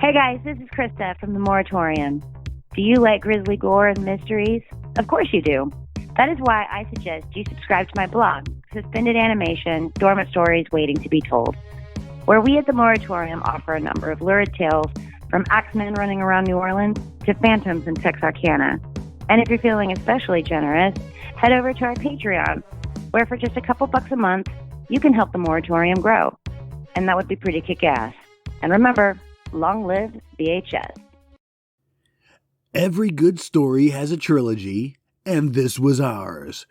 Hey guys, this is Krista from the Moratorium. Do you like grisly gore and mysteries? Of course you do. That is why I suggest you subscribe to my blog, Suspended Animation, Dormant Stories Waiting to be Told, where we at the Moratorium offer a number of lurid tales from axemen running around New Orleans to phantoms in Texarkana. And if you're feeling especially generous, head over to our Patreon, where for just a couple bucks a month, you can help the Moratorium grow. And that would be pretty kick-ass. And remember, long live VHS. Every good story has a trilogy, and this was ours.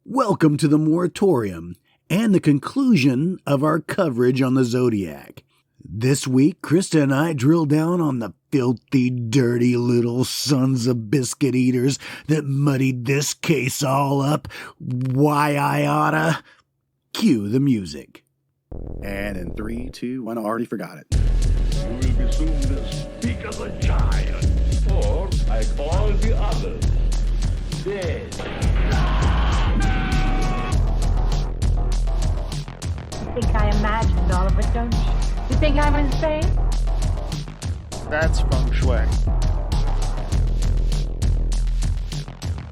Welcome to the Moratorium and the conclusion of our coverage on the Zodiac. This week, Krista and I drill down on the filthy, dirty little sons of biscuit eaters that muddied this case all up. Why I oughta. Cue the music. And in 3, 2, 1, I already forgot it. You will be soon to speak as a giant, or like all the others, dead. You think I imagined all of it, don't you? You think I'm insane? That's feng shui.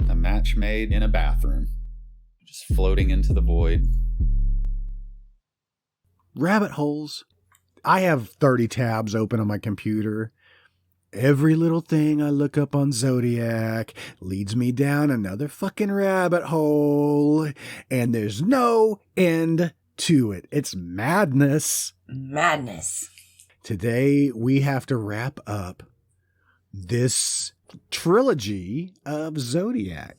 A match made in a bathroom. Just floating into the void. Rabbit holes. I have 30 tabs open on my computer. Every little thing I look up on Zodiac leads me down another fucking rabbit hole. And there's no end to it. It's madness. Madness. Today, we have to wrap up this trilogy of Zodiac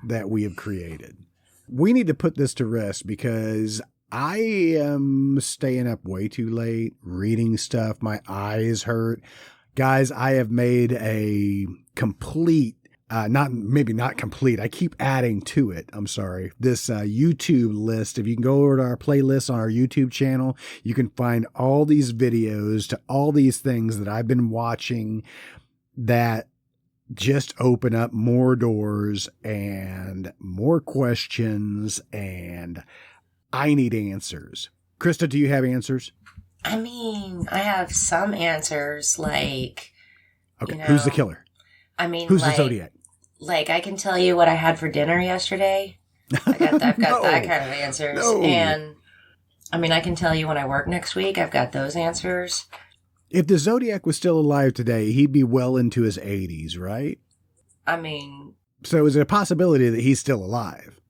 that we have created. We need to put this to rest because I am staying up way too late, reading stuff. My eyes hurt. Guys, I have made a complete, not complete. I keep adding to it. I'm sorry. This YouTube list. If you can go over to our playlist on our YouTube channel, you can find all these videos to all these things that I've been watching that just open up more doors and more questions, and I need answers. Krista, do you have answers? I mean, I have some answers, like, okay, who's the killer? I mean, who's the Zodiac? Like, I can tell you what I had for dinner yesterday. I've got that kind of answers. No. And, I mean, I can tell you when I work next week. I've got those answers. If the Zodiac was still alive today, he'd be well into his 80s, right? I mean, so is it a possibility that he's still alive?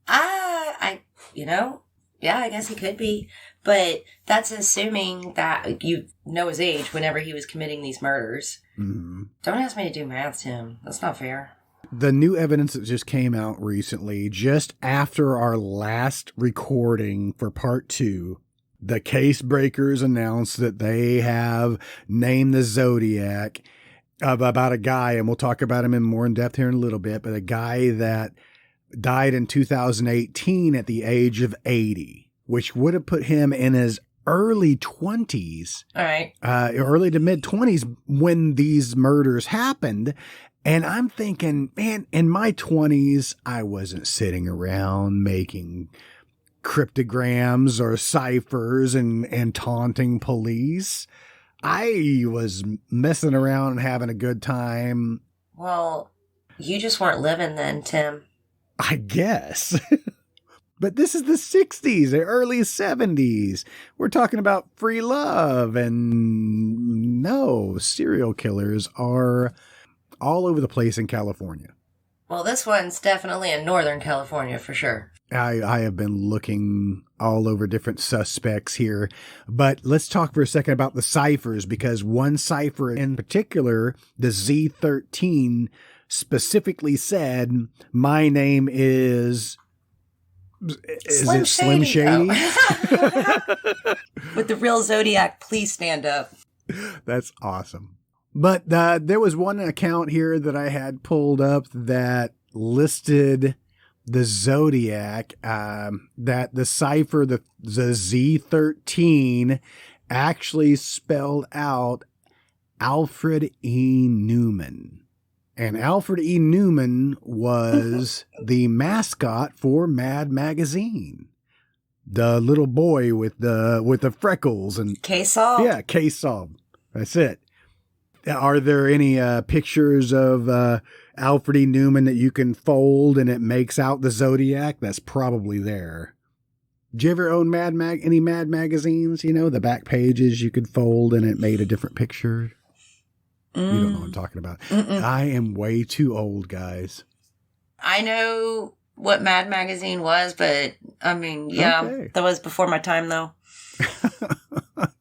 Yeah, I guess he could be. But that's assuming that you know his age whenever he was committing these murders. Mm-hmm. Don't ask me to do math, Tim. That's not fair. The new evidence that just came out recently, just after our last recording for part 2, the case breakers announced that they have named the Zodiac about a guy, and we'll talk about him in more in depth here in a little bit, but a guy that died in 2018 at the age of 80, which would have put him in his early 20s. All right. Early to mid 20s when these murders happened. And I'm thinking, man, in my 20s, I wasn't sitting around making cryptograms or ciphers and taunting police. I was messing around and having a good time. Well, you just weren't living then, Tim. I guess. But this is the 60s, the early 70s. We're talking about free love. And no, serial killers are all over the place in California. Well, this one's definitely in Northern California for sure. I have been looking all over different suspects here. But let's talk for a second about the ciphers, because one cipher in particular, the Z13, specifically said, my name is Slim it Slim Shady? Oh. With the real Zodiac, please stand up. That's awesome. But there was one account here that I had pulled up that listed the Zodiac, that the cipher, the Z13 actually spelled out Alfred E. Newman. And Alfred E. Newman was the mascot for Mad Magazine. The little boy with the freckles and Case solved? Yeah, case solved. That's it. Are there any pictures of Alfred E. Newman that you can fold and it makes out the Zodiac? That's probably there. Did you ever own any Mad magazines? You know, the back pages you could fold and it made a different picture. You don't know what I'm talking about. I am way too old, guys. I know what Mad Magazine was, but I mean, yeah, that was before my time, though.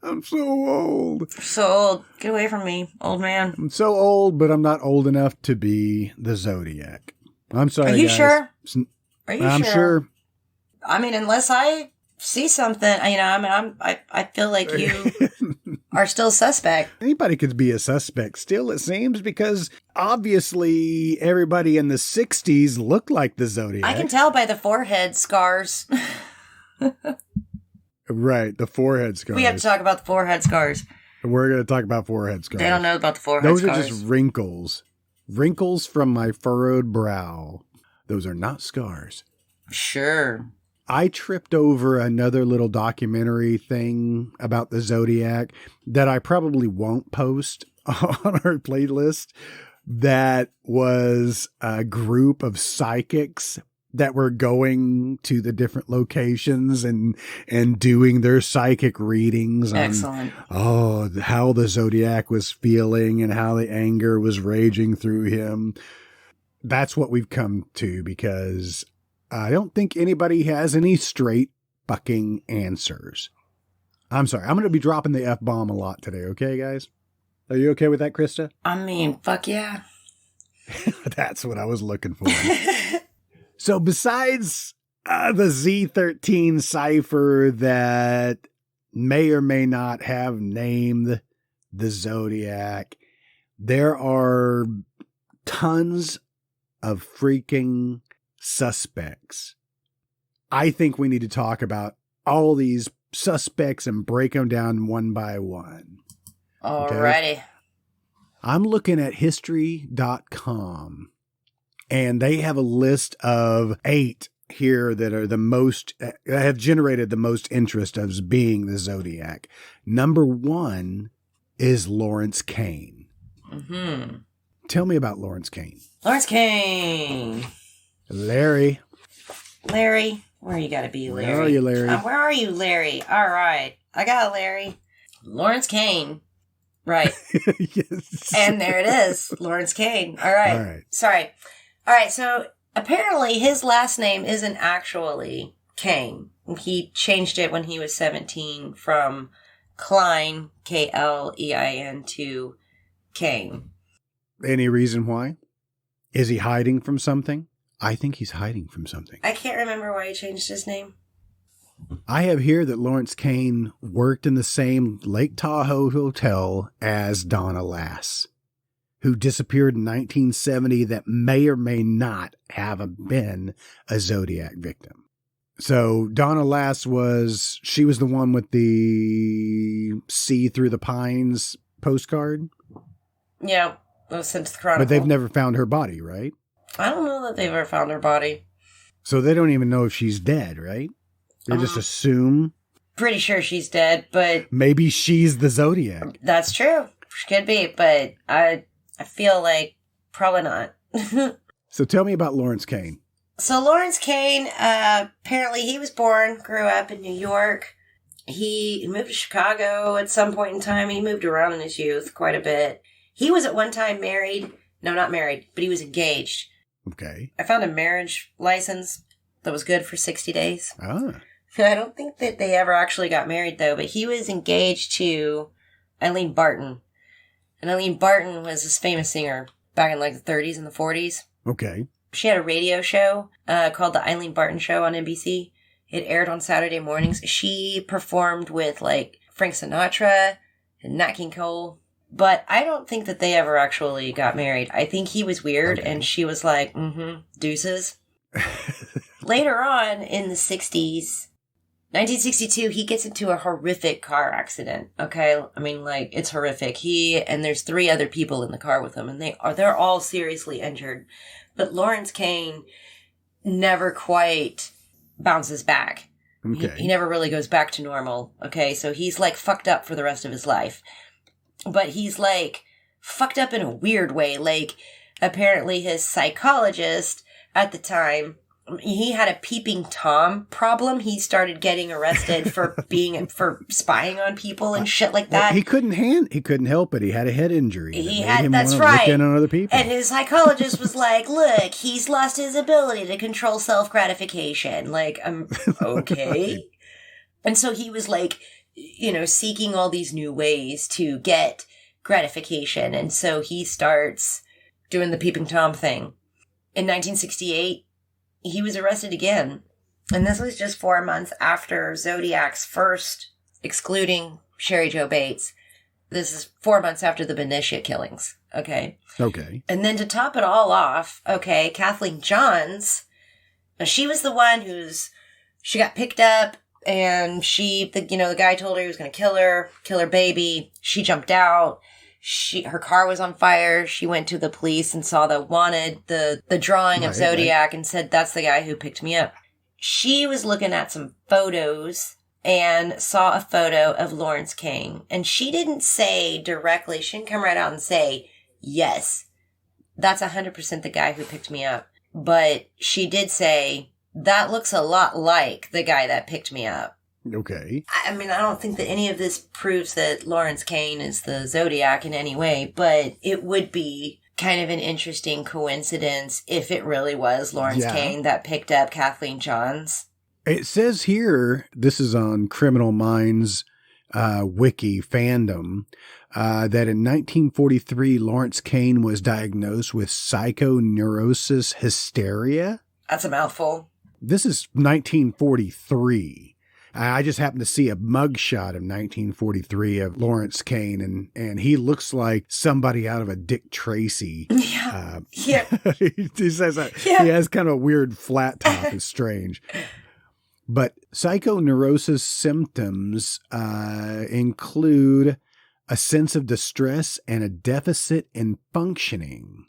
I'm so old. So old. Get away from me, old man. I'm so old, but I'm not old enough to be the Zodiac. I'm sorry, Are you guys. sure? Are you I'm sure. I mean, unless I see something, you know, I feel like you are still suspect. Anybody could be a suspect still, it seems, because obviously everybody in the 60s looked like the Zodiac. I can tell by the forehead scars. Right, the forehead scars. We have to talk about the forehead scars. We're going to talk about forehead scars. They don't know about the forehead scars. scars. Those are just wrinkles. Wrinkles from my furrowed brow. Those are not scars. Sure. I tripped over another little documentary thing about the Zodiac that I probably won't post on our playlist. That was a group of psychics that were going to the different locations and doing their psychic readings on how the Zodiac was feeling and how the anger was raging through him. That's what we've come to, because I don't think anybody has any straight fucking answers. I'm sorry. I'm going to be dropping the F-bomb a lot today. Okay, guys? Are you okay with that, Krista? I mean, fuck yeah. That's what I was looking for. So besides the Z13 cipher that may or may not have named the Zodiac, there are tons of freaking suspects. I think we need to talk about all these suspects and break them down one by one. Alrighty. Okay? I'm looking at history.com. And they have a list of 8 here that are the most, have generated the most interest as being the Zodiac. Number 1 is Lawrence Kane. Mm-hmm. Tell me about Lawrence Kane. Lawrence Kane. Larry. Larry. Where you gotta be, Larry? Where are you, Larry? Where are you, Larry? All right. I got Larry. Lawrence Kane. Right. Yes. And there it is. Lawrence Kane. All right. All right. Sorry. All right, so apparently his last name isn't actually Kane. He changed it when he was 17 from Klein, K-L-E-I-N, to Kane. Any reason why? Is he hiding from something? I think he's hiding from something. I can't remember why he changed his name. I have here that Lawrence Kane worked in the same Lake Tahoe hotel as Donna Lass, who disappeared in 1970 that may or may not have been a Zodiac victim. So Donna Lass was the one with the See Through the Pines postcard? Yeah, it was sent to the Chronicle. But they've never found her body, right? I don't know that they've ever found her body. So they don't even know if she's dead, right? They just assume. Pretty sure she's dead, but... Maybe she's the Zodiac. That's true. She could be, but I feel like probably not. So tell me about Lawrence Kane. So Lawrence Kane, apparently he was born, grew up in New York. He moved to Chicago at some point in time. He moved around in his youth quite a bit. He was at one time married. No, not married, but he was engaged. Okay. I found a marriage license that was good for 60 days. Ah. I don't think that they ever actually got married, though, but he was engaged to Eileen Barton. And Eileen Barton was this famous singer back in like the 30s and the 40s. Okay. She had a radio show called The Eileen Barton Show on NBC. It aired on Saturday mornings. She performed with like Frank Sinatra and Nat King Cole. But I don't think that they ever actually got married. I think he was weird and she was like, deuces. Later on in the 60s, 1962, he gets into a horrific car accident, okay? I mean, like, it's horrific. He and there's 3 other people in the car with him, and they're all seriously injured. But Lawrence Kane never quite bounces back. Okay. He never really goes back to normal, okay? So he's, like, fucked up for the rest of his life. But he's, like, fucked up in a weird way. Like, apparently his psychologist at the time, he had a peeping Tom problem. He started getting arrested for spying on people and shit like that. Well, he couldn't help it. He had a head injury. That's right. Look in on other people. And his psychologist was like, "Look, he's lost his ability to control self-gratification." Like, okay. And so he was like, seeking all these new ways to get gratification. And so he starts doing the peeping Tom thing. In 1968, he was arrested again. And this was just 4 months after Zodiac's first, excluding Sherry Jo Bates. This is 4 months after the Benicia killings. Okay. And then to top it all off, Kathleen Johns, she was the one she got picked up, and the guy told her he was going to kill her baby. She jumped out. Her car was on fire. She went to the police and saw the drawing of Zodiac and said, "That's the guy who picked me up." She was looking at some photos and saw a photo of Lawrence Kane. And she didn't say directly, she didn't come right out and say, "Yes, that's 100% the guy who picked me up." But she did say, "That looks a lot like the guy that picked me up." Okay. I mean, I don't think that any of this proves that Lawrence Kane is the Zodiac in any way, but it would be kind of an interesting coincidence if it really was Lawrence Kane that picked up Kathleen Johns. It says here, this is on Criminal Minds wiki fandom, that in 1943, Lawrence Kane was diagnosed with psychoneurosis hysteria. That's a mouthful. This is 1943. I just happened to see a mugshot of 1943 of Lawrence Kane, and he looks like somebody out of a Dick Tracy. Yeah. He says that he has kind of a weird flat top. It's strange. But psychoneurosis symptoms include a sense of distress and a deficit in functioning,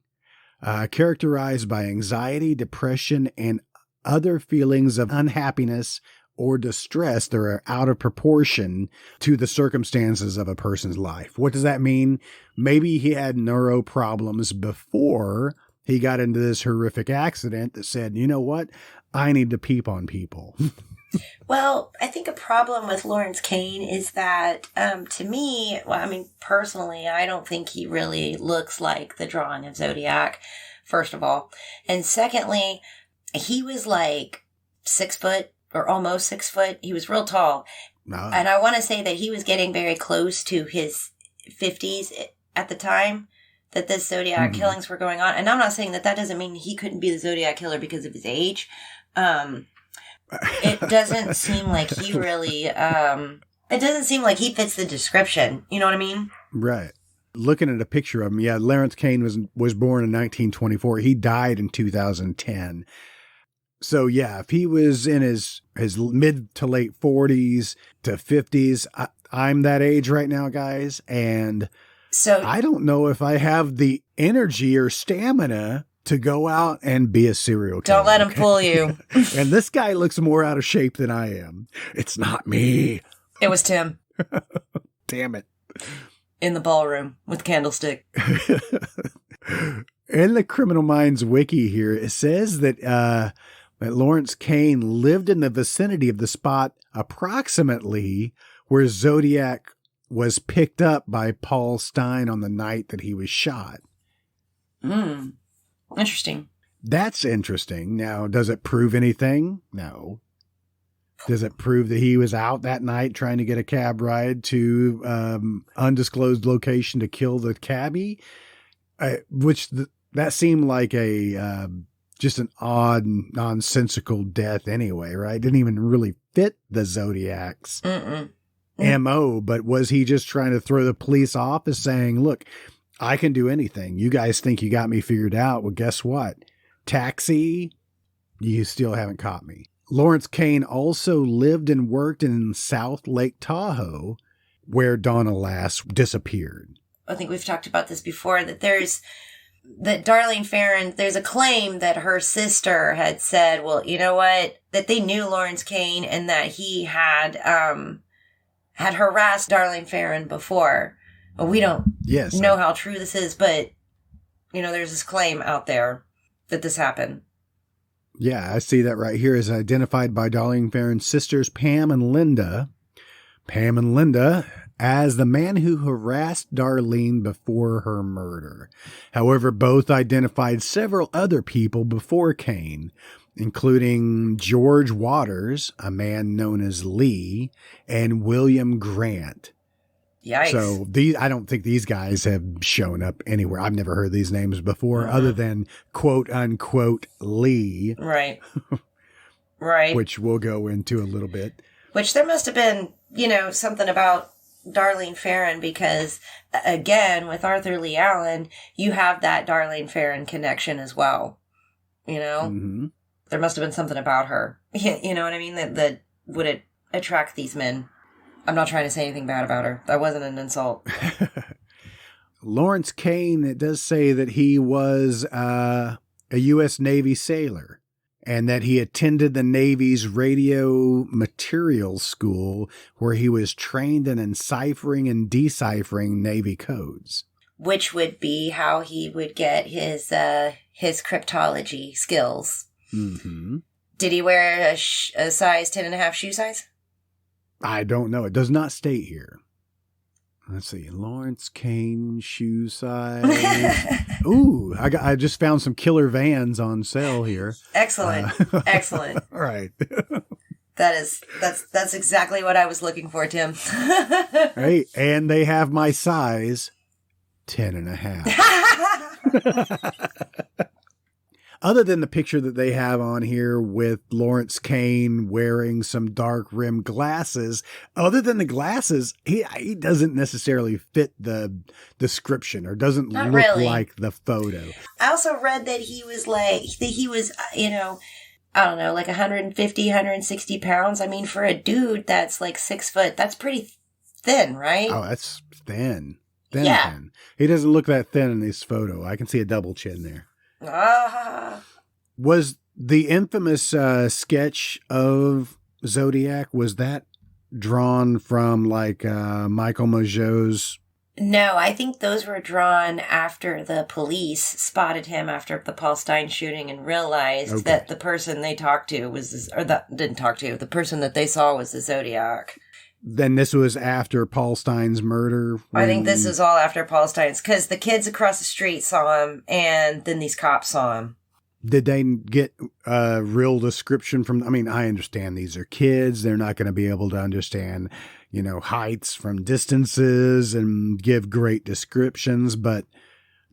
characterized by anxiety, depression, and other feelings of unhappiness or distress that are out of proportion to the circumstances of a person's life. What does that mean? Maybe he had neuro problems before he got into this horrific accident that said, "You know what? I need to peep on people." Well, I think a problem with Lawrence Kane is that, to me, personally, I don't think he really looks like the drawing of Zodiac, first of all. And secondly, he was like 6 foot, or almost 6 foot. He was real tall. And I want to say that he was getting very close to his 50s at the time that the Zodiac killings were going on. And I'm not saying that doesn't mean he couldn't be the Zodiac killer because of his age. It doesn't seem like he really, it doesn't seem like he fits the description. You know what I mean? Right. Looking at a picture of him, Lawrence Kane was born in 1924. He died in 2010. So, if he was in his mid to late 40s to 50s, I'm that age right now, guys. And so I don't know if I have the energy or stamina to go out and be a serial killer. Don't let him fool you. And this guy looks more out of shape than I am. It's not me. It was Tim. Damn it. In the ballroom with candlestick. In the Criminal Minds wiki here, it says that Lawrence Kane lived in the vicinity of the spot approximately where Zodiac was picked up by Paul Stine on the night that he was shot. Interesting. That's interesting. Now, does it prove anything? No. Does it prove that he was out that night trying to get a cab ride to undisclosed location to kill the cabbie? That seemed like a just an odd, nonsensical death anyway, right? Didn't even really fit the Zodiac's MO, but was he just trying to throw the police off as saying, "Look, I can do anything. You guys think you got me figured out. Well, guess what? Taxi, you still haven't caught me." Lawrence Kane also lived and worked in South Lake Tahoe, where Donna Lass disappeared. I think we've talked about this before, that Darlene Ferrin, there's a claim that her sister had said, well, you know what, that they knew Lawrence Kane and that he had harassed Darlene Ferrin before. We don't Yes. know how true this is, but, there's this claim out there that this happened. Yeah, I see that right here is identified by Darlene Ferrin's sisters, Pam and Linda. Pam and Linda as the man who harassed Darlene before her murder. However, both identified several other people before Kane, including George Waters, a man known as Lee, and William Grant. Yikes. So I don't think these guys have shown up anywhere. I've never heard these names before other than quote unquote Lee. Right. Right. Which we'll go into a little bit. Which there must have been, something about Darlene Ferrin because, again, with Arthur Lee Allen, you have that Darlene Ferrin connection as well. Mm-hmm. There must have been something about her. You know what I mean? That would attract these men. I'm not trying to say anything bad about her. That wasn't an insult. Lawrence Kane, it does say that he was a U.S. Navy sailor and that he attended the Navy's radio materials school where he was trained in enciphering and deciphering Navy codes. Which would be how he would get his cryptology skills. Mm-hmm. Did he wear a size 10.5 shoe size? I don't know. It does not state here. Let's see. Lawrence Kane shoe size. Ooh, I just found some killer Vans on sale here. Excellent. Excellent. All right. That's exactly what I was looking for, Tim. Hey, and they have my size 10.5. Other than the picture that they have on here with Lawrence Kane wearing some dark rimmed glasses, other than the glasses, he doesn't necessarily fit the description or doesn't Not look really. like the photo. I also read that he was I don't know, like 150, 160 pounds. I mean, for a dude that's like 6 foot, that's pretty thin, right? Oh, that's thin. Yeah. Thin. He doesn't look that thin in this photo. I can see a double chin there. Was the infamous sketch of Zodiac, was that drawn from Michael Mageau's? No, I think those were drawn after the police spotted him after the Paul Stein shooting and realized that the person they talked to the person that they saw was the Zodiac. Then this was after Paul Stein's murder? I think this is all after Paul Stein's, because the kids across the street saw him, and then these cops saw him. Did they get a real description from, I understand these are kids. They're not going to be able to understand, heights from distances and give great descriptions, but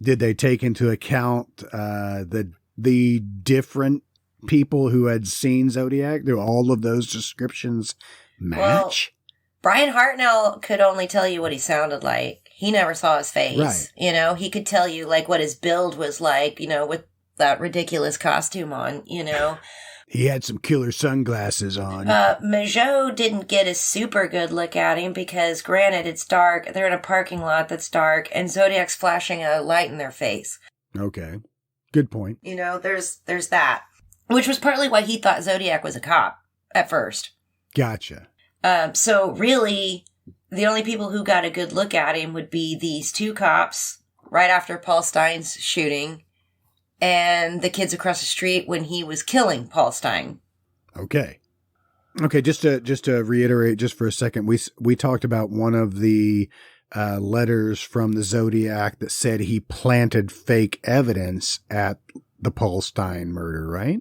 did they take into account the different people who had seen Zodiac? Do all of those descriptions match? Well, Brian Hartnell could only tell you what he sounded like. He never saw his face. Right. He could tell you what his build was like, with that ridiculous costume on, He had some killer sunglasses on. Mageau didn't get a super good look at him because, granted, it's dark. They're in a parking lot that's dark, and Zodiac's flashing a light in their face. Okay. Good point. There's that. Which was partly why he thought Zodiac was a cop at first. Gotcha. So really, the only people who got a good look at him would be these two cops right after Paul Stein's shooting and the kids across the street when he was killing Paul Stein. Okay. Okay, just to reiterate just for a second, we talked about one of the letters from the Zodiac that said he planted fake evidence at the Paul Stein murder, right?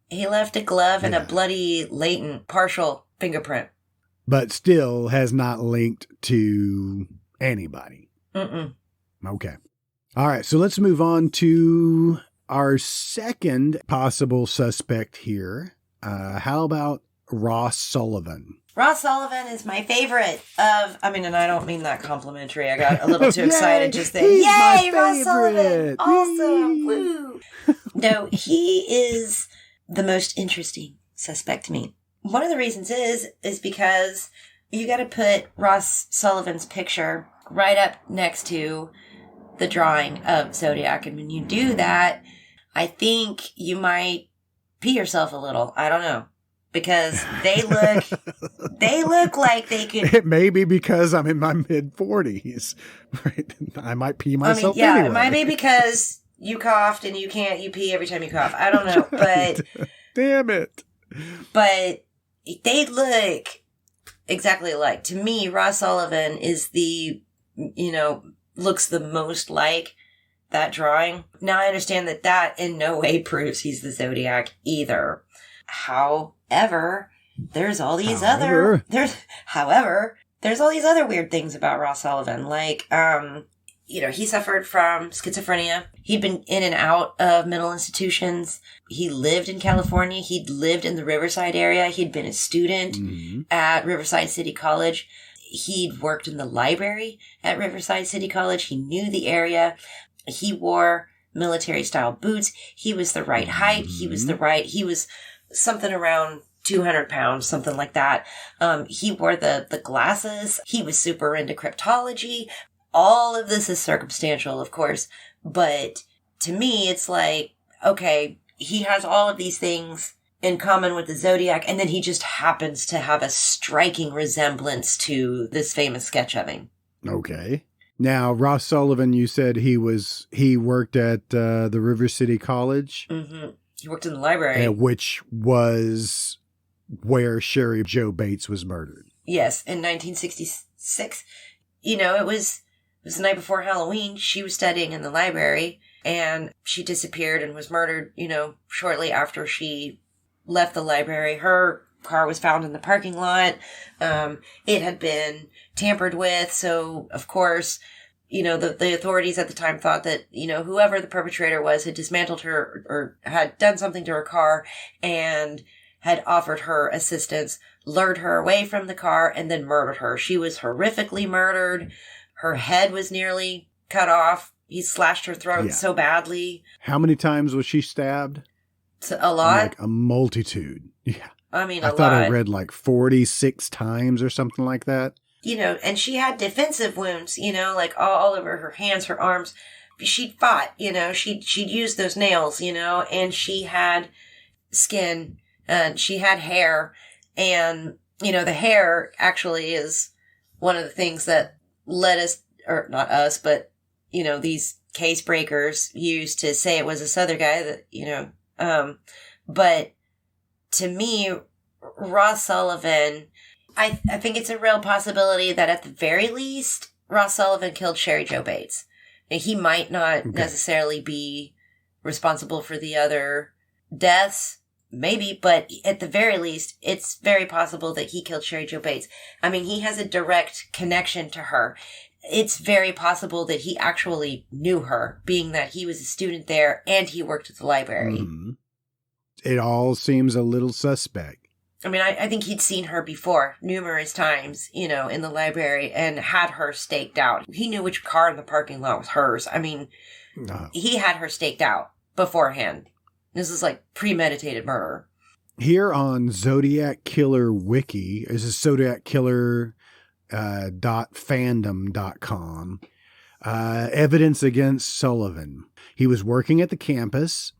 He left a glove and a bloody latent partial fingerprint. But still has not linked to anybody. Mm-mm. Okay. All right. So let's move on to our second possible suspect here. How about Ross Sullivan? Ross Sullivan is my favorite and I don't mean that complimentary. I got a little too excited just then. Yay, Ross Sullivan! Awesome! Woo! No, he is the most interesting suspect to me. One of the reasons is because you got to put Ross Sullivan's picture right up next to the drawing of Zodiac. And when you do that, I think you might pee yourself a little. I don't know. because they look like they could. It may be because I'm in my mid-40s. Right? I might pee myself anyway. It might be because you coughed and you pee every time you cough. I don't know, but damn it. But they look exactly alike. To me, Ross Sullivan is looks the most like that drawing. Now I understand that in no way proves he's the Zodiac either. However, there's all these other weird things about Ross Sullivan. Like, he suffered from schizophrenia. He'd been in and out of mental institutions. He lived in California. He'd lived in the Riverside area. He'd been a student at Riverside City College. He'd worked in the library at Riverside City College. He knew the area. He wore military-style boots. He was the right height. He was something around 200 pounds, something like that. He wore the glasses. He was super into cryptology. All of this is circumstantial, of course, but to me, it's like, okay, he has all of these things in common with the Zodiac, and then he just happens to have a striking resemblance to this famous sketch of him. Okay. Now, Ross Sullivan, you said he worked at the River City College? Mm-hmm. He worked in the library. Which was where Sherry Jo Bates was murdered. Yes, in 1966. It was the night before Halloween. She was studying in the library, and she disappeared and was murdered, shortly after she left the library. Her car was found in the parking lot. It had been tampered with, so, of course, the authorities at the time thought that, whoever the perpetrator was had dismantled her or had done something to her car and had offered her assistance, lured her away from the car, and then murdered her. She was horrifically murdered. Her head was nearly cut off. He slashed her throat so badly. How many times was she stabbed? A lot. Like a multitude. Yeah. I mean, I thought I read like 46 times or something like that. And she had defensive wounds, like all over her hands, her arms. She'd fought, she'd used those nails, and she had skin and she had hair. And, the hair actually is one of the things that led us, or not us, but, these case breakers used to say it was this other guy that, but to me, Ross Sullivan, I think it's a real possibility that at the very least, Ross Sullivan killed Sherry Jo Bates. Now, he might not necessarily be responsible for the other deaths, maybe, but at the very least, it's very possible that he killed Sherry Jo Bates. I mean, he has a direct connection to her. It's very possible that he actually knew her, being that he was a student there and he worked at the library. Mm-hmm. It all seems a little suspect. I mean, I think he'd seen her before numerous times, in the library and had her staked out. He knew which car in the parking lot was hers. I mean, he had her staked out beforehand. This is like premeditated murder. Here on Zodiac Killer Wiki, this is Zodiac Killer .fandom.com. Evidence against Sullivan. He was working at the campus.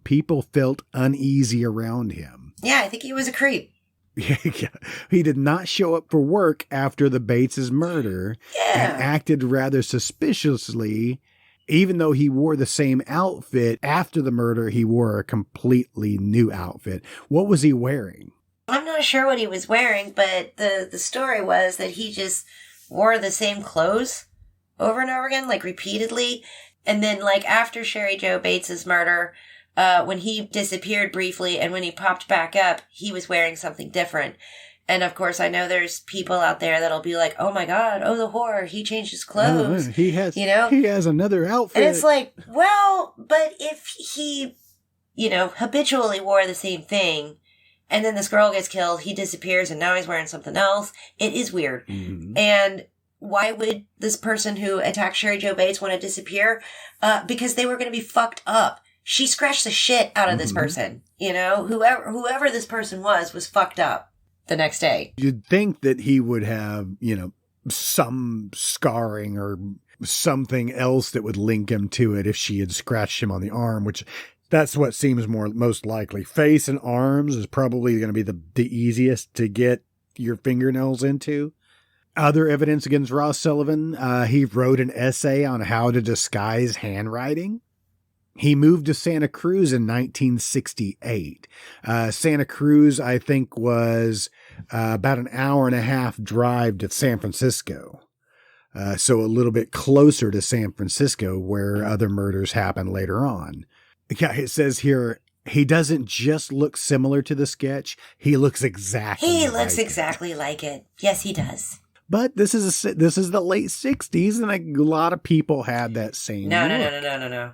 People felt uneasy around him. Yeah, I think he was a creep. Yeah. He did not show up for work after the Bates' murder and acted rather suspiciously. Even though he wore the same outfit after the murder, he wore a completely new outfit. What was he wearing? I'm not sure what he was wearing, but the story was that he just wore the same clothes over and over again, like repeatedly. And then like after Sherry Jo Bates' murder, when he disappeared briefly and when he popped back up, he was wearing something different. And of course, I know there's people out there that'll be like, "Oh my God, oh the horror, he changed his clothes." He has another outfit. And it's like, well, but if he, habitually wore the same thing, and then this girl gets killed, he disappears, and now he's wearing something else, it is weird. Mm-hmm. And why would this person who attacked Sherry Jo Bates want to disappear? Because they were going to be fucked up. She scratched the shit out of this person. Whoever this person was fucked up the next day. You'd think that he would have, some scarring or something else that would link him to it if she had scratched him on the arm, which That's what seems most likely. Face and arms is probably going to be the easiest to get your fingernails into. Other evidence against Ross Sullivan, he wrote an essay on how to disguise handwriting. He moved to Santa Cruz in 1968. Santa Cruz, I think, was about an hour and a half drive to San Francisco. So a little bit closer to San Francisco, where other murders happened later on. Yeah, it says here, he doesn't just look similar to the sketch. He looks exactly like it. Yes, he does. But this is the late 60s, and a lot of people had that same No.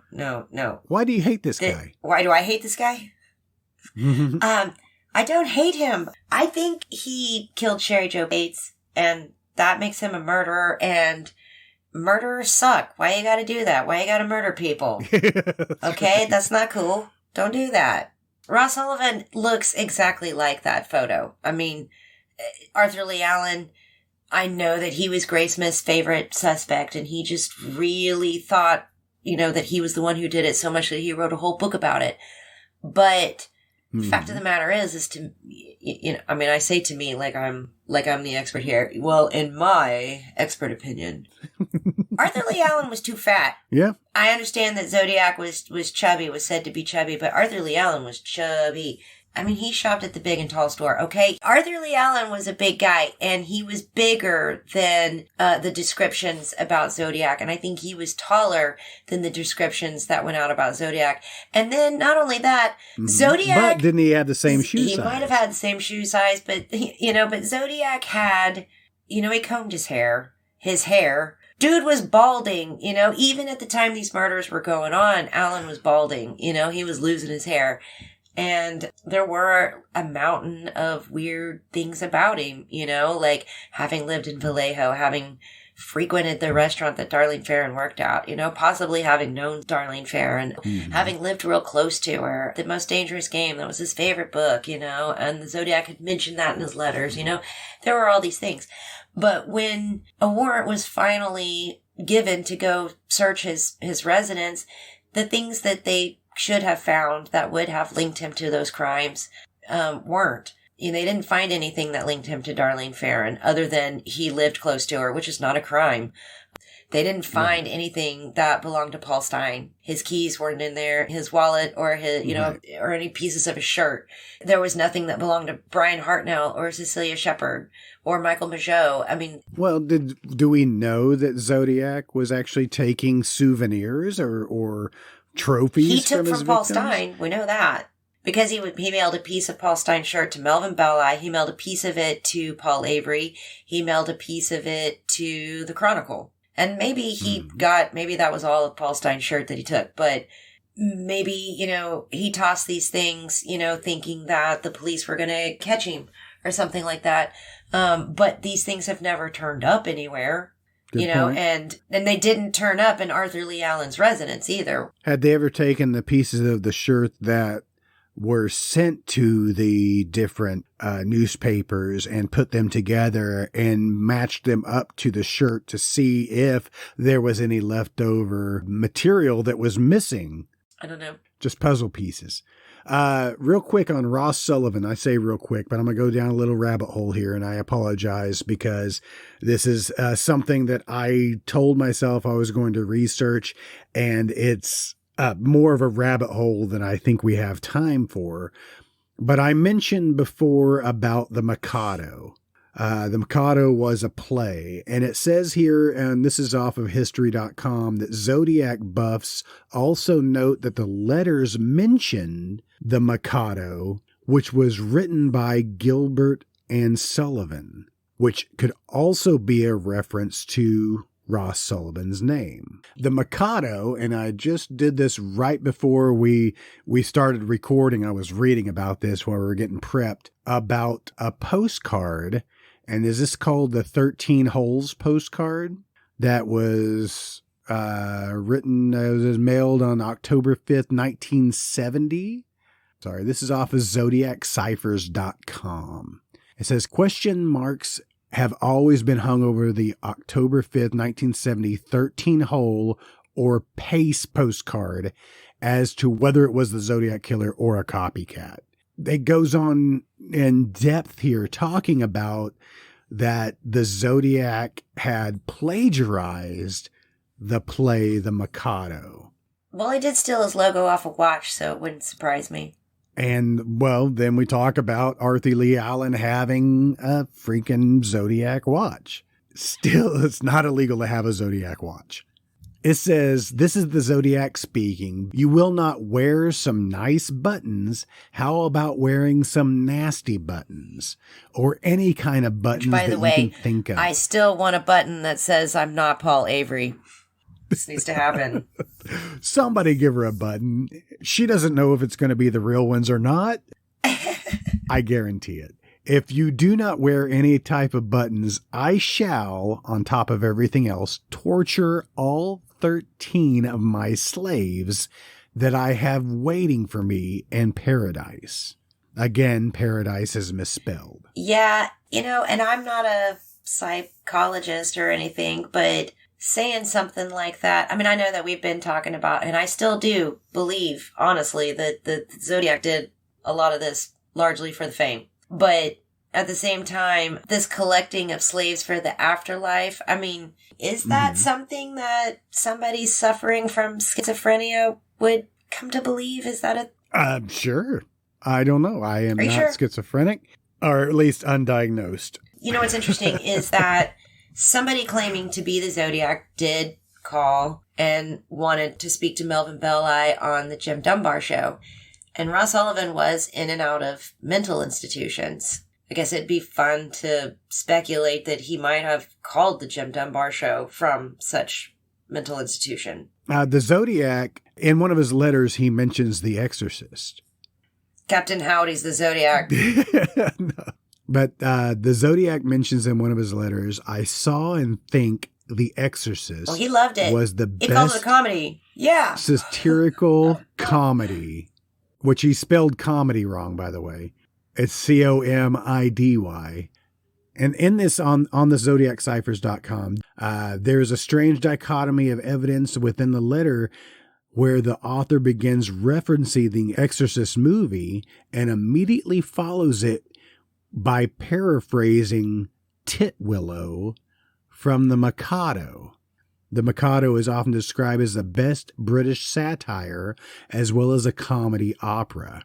Why do you hate this guy? Why do I hate this guy? I don't hate him. I think he killed Sherry Jo Bates, and that makes him a murderer, and murderers suck. Why you gotta do that? Why you gotta murder people? Okay, that's not cool. Don't do that. Ross Sullivan looks exactly like that photo. I mean, Arthur Lee Allen, I know that he was Graysmith's favorite suspect, and he just really thought, that he was the one who did it so much that he wrote a whole book about it. But the fact of the matter is to, I say to me like I'm the expert here. Well, in my expert opinion, Arthur Lee Allen was too fat. Yeah. I understand that Zodiac was chubby, was said to be chubby, but Arthur Lee Allen was chubby. I mean, he shopped at the big and tall store, okay? Arthur Lee Allen was a big guy, and he was bigger than the descriptions about Zodiac, and I think he was taller than the descriptions that went out about Zodiac. And then, not only that, Zodiac... But didn't he have the same shoe size? He might have had the same shoe size, but, but Zodiac had, he combed his hair. Dude was balding, even at the time these murders were going on, Allen was balding, he was losing his hair. And there were a mountain of weird things about him, like having lived in Vallejo, having frequented the restaurant that Darlene Ferrin worked at, possibly having known Darlene Ferrin, having lived real close to her. The Most Dangerous Game, that was his favorite book, and the Zodiac had mentioned that in his letters, there were all these things. But when a warrant was finally given to go search his residence, the things that they should have found that would have linked him to those crimes weren't. They didn't find anything that linked him to Darlene Ferrin other than he lived close to her, which is not a crime. They didn't find anything that belonged to Paul Stine. His keys weren't in there, his wallet, or his, or any pieces of his shirt. There was nothing that belonged to Brian Hartnell or Cecilia Shepard or Michael Bujoke. I mean... Well, do we know that Zodiac was actually taking souvenirs or trophies? He took from Paul victims? Stine. We know that. Because he mailed a piece of Paul Stine's shirt to Melvin Belli. He mailed a piece of it to Paul Avery. He mailed a piece of it to the Chronicle. And maybe maybe that was all of Paul Stine's shirt that he took. But maybe, he tossed these things, thinking that the police were going to catch him or something like that. But these things have never turned up anywhere. Good point. And they didn't turn up in Arthur Lee Allen's residence either. Had they ever taken the pieces of the shirt that were sent to the different newspapers and put them together and matched them up to the shirt to see if there was any leftover material that was missing? I don't know. Just puzzle pieces. Real quick on Ross Sullivan. I say real quick, but I'm going to go down a little rabbit hole here, and I apologize because this is something that I told myself I was going to research, and it's more of a rabbit hole than I think we have time for. But I mentioned before about the Mikado. The Mikado was a play, and it says here, and this is off of history.com, that Zodiac buffs also note that the letters mention the Mikado, which was written by Gilbert and Sullivan, which could also be a reference to Ross Sullivan's name. The Mikado, and I just did this right before we started recording. I was reading about this while we were getting prepped about a postcard. And is this called the 13 Holes Postcard? That was written, it was mailed on October 5th, 1970. Sorry, this is off of ZodiacCiphers.com. It says, question marks have always been hung over the October 5th, 1970 13-hole or pace postcard as to whether it was the Zodiac killer or a copycat. It goes on in depth here talking about that the Zodiac had plagiarized the play The Mikado. Well, he did steal his logo off a watch, so it wouldn't surprise me. And, well, then we talk about Arthur Lee Allen having a freaking Zodiac watch. Still, it's not illegal to have a Zodiac watch. It says, this is the Zodiac speaking. You will not wear some nice buttons. How about wearing some nasty buttons? Or any kind of buttons that you can think of. I still want a button that says I'm not Paul Avery. This needs to happen. Somebody give her a button. She doesn't know if it's going to be the real ones or not. I guarantee it. If you do not wear any type of buttons, I shall, on top of everything else, torture all 13 of my slaves that I have waiting for me in paradise. Again, paradise is misspelled. Yeah, and I'm not a psychologist or anything, but saying something like that, I mean, I know that we've been talking about, and I still do believe, honestly, that the Zodiac did a lot of this largely for the fame. But at the same time, this collecting of slaves for the afterlife, I mean, is that something that somebody suffering from schizophrenia would come to believe? Is that a... Sure. I don't know. I am not sure? schizophrenic, or at least undiagnosed. You know what's interesting is that somebody claiming to be the Zodiac did call and wanted to speak to Melvin Belli on the Jim Dunbar show. And Ross Sullivan was in and out of mental institutions. I guess it'd be fun to speculate that he might have called the Jim Dunbar show from such mental institution. The Zodiac, in one of his letters, he mentions The Exorcist. Captain Howdy's the Zodiac. No. But the Zodiac mentions in one of his letters, I saw and think The Exorcist he loved it. Was the He called it a comedy. Yeah. Satirical comedy, which he spelled comedy wrong, by the way. It's COMIDY. And in this, on the ZodiacCiphers.com, there's a strange dichotomy of evidence within the letter where the author begins referencing the Exorcist movie and immediately follows it by paraphrasing Titwillow from The Mikado. The Mikado is often described as the best British satire as well as a comedy opera.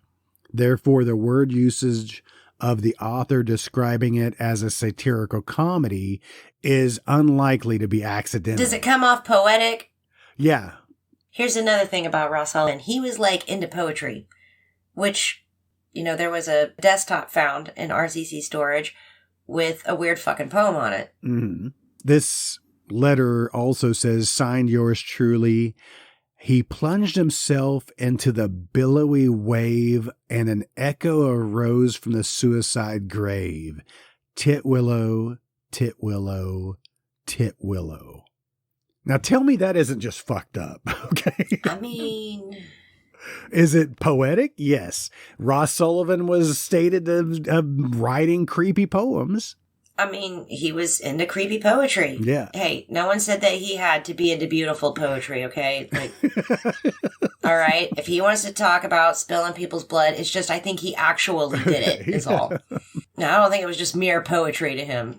Therefore, the word usage of the author describing it as a satirical comedy is unlikely to be accidental. Does it come off poetic? Yeah. Here's another thing about Ross Sullivan. He was into poetry, which, there was a desktop found in RCC storage with a weird fucking poem on it. Mm-hmm. This letter also says, signed yours truly. He plunged himself into the billowy wave, and an echo arose from the suicide grave. Titwillow, Titwillow, Titwillow. Now tell me that isn't just fucked up, okay? I mean... Is it poetic? Yes. Ross Sullivan was stated of writing creepy poems. I mean, he was into creepy poetry. Yeah. Hey, no one said that he had to be into beautiful poetry, okay? All right? If he wants to talk about spilling people's blood, it's just I think he actually did it, is all. Now, I don't think it was just mere poetry to him,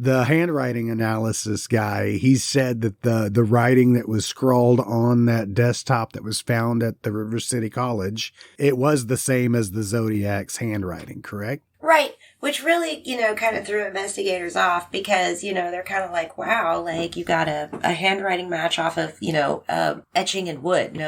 The handwriting analysis guy, he said that the writing that was scrawled on that desktop that was found at the River City College, it was the same as the Zodiac's handwriting, correct? Right. Which really, kind of threw investigators off because, they're kind of like, wow, you got a handwriting match off of, etching in wood,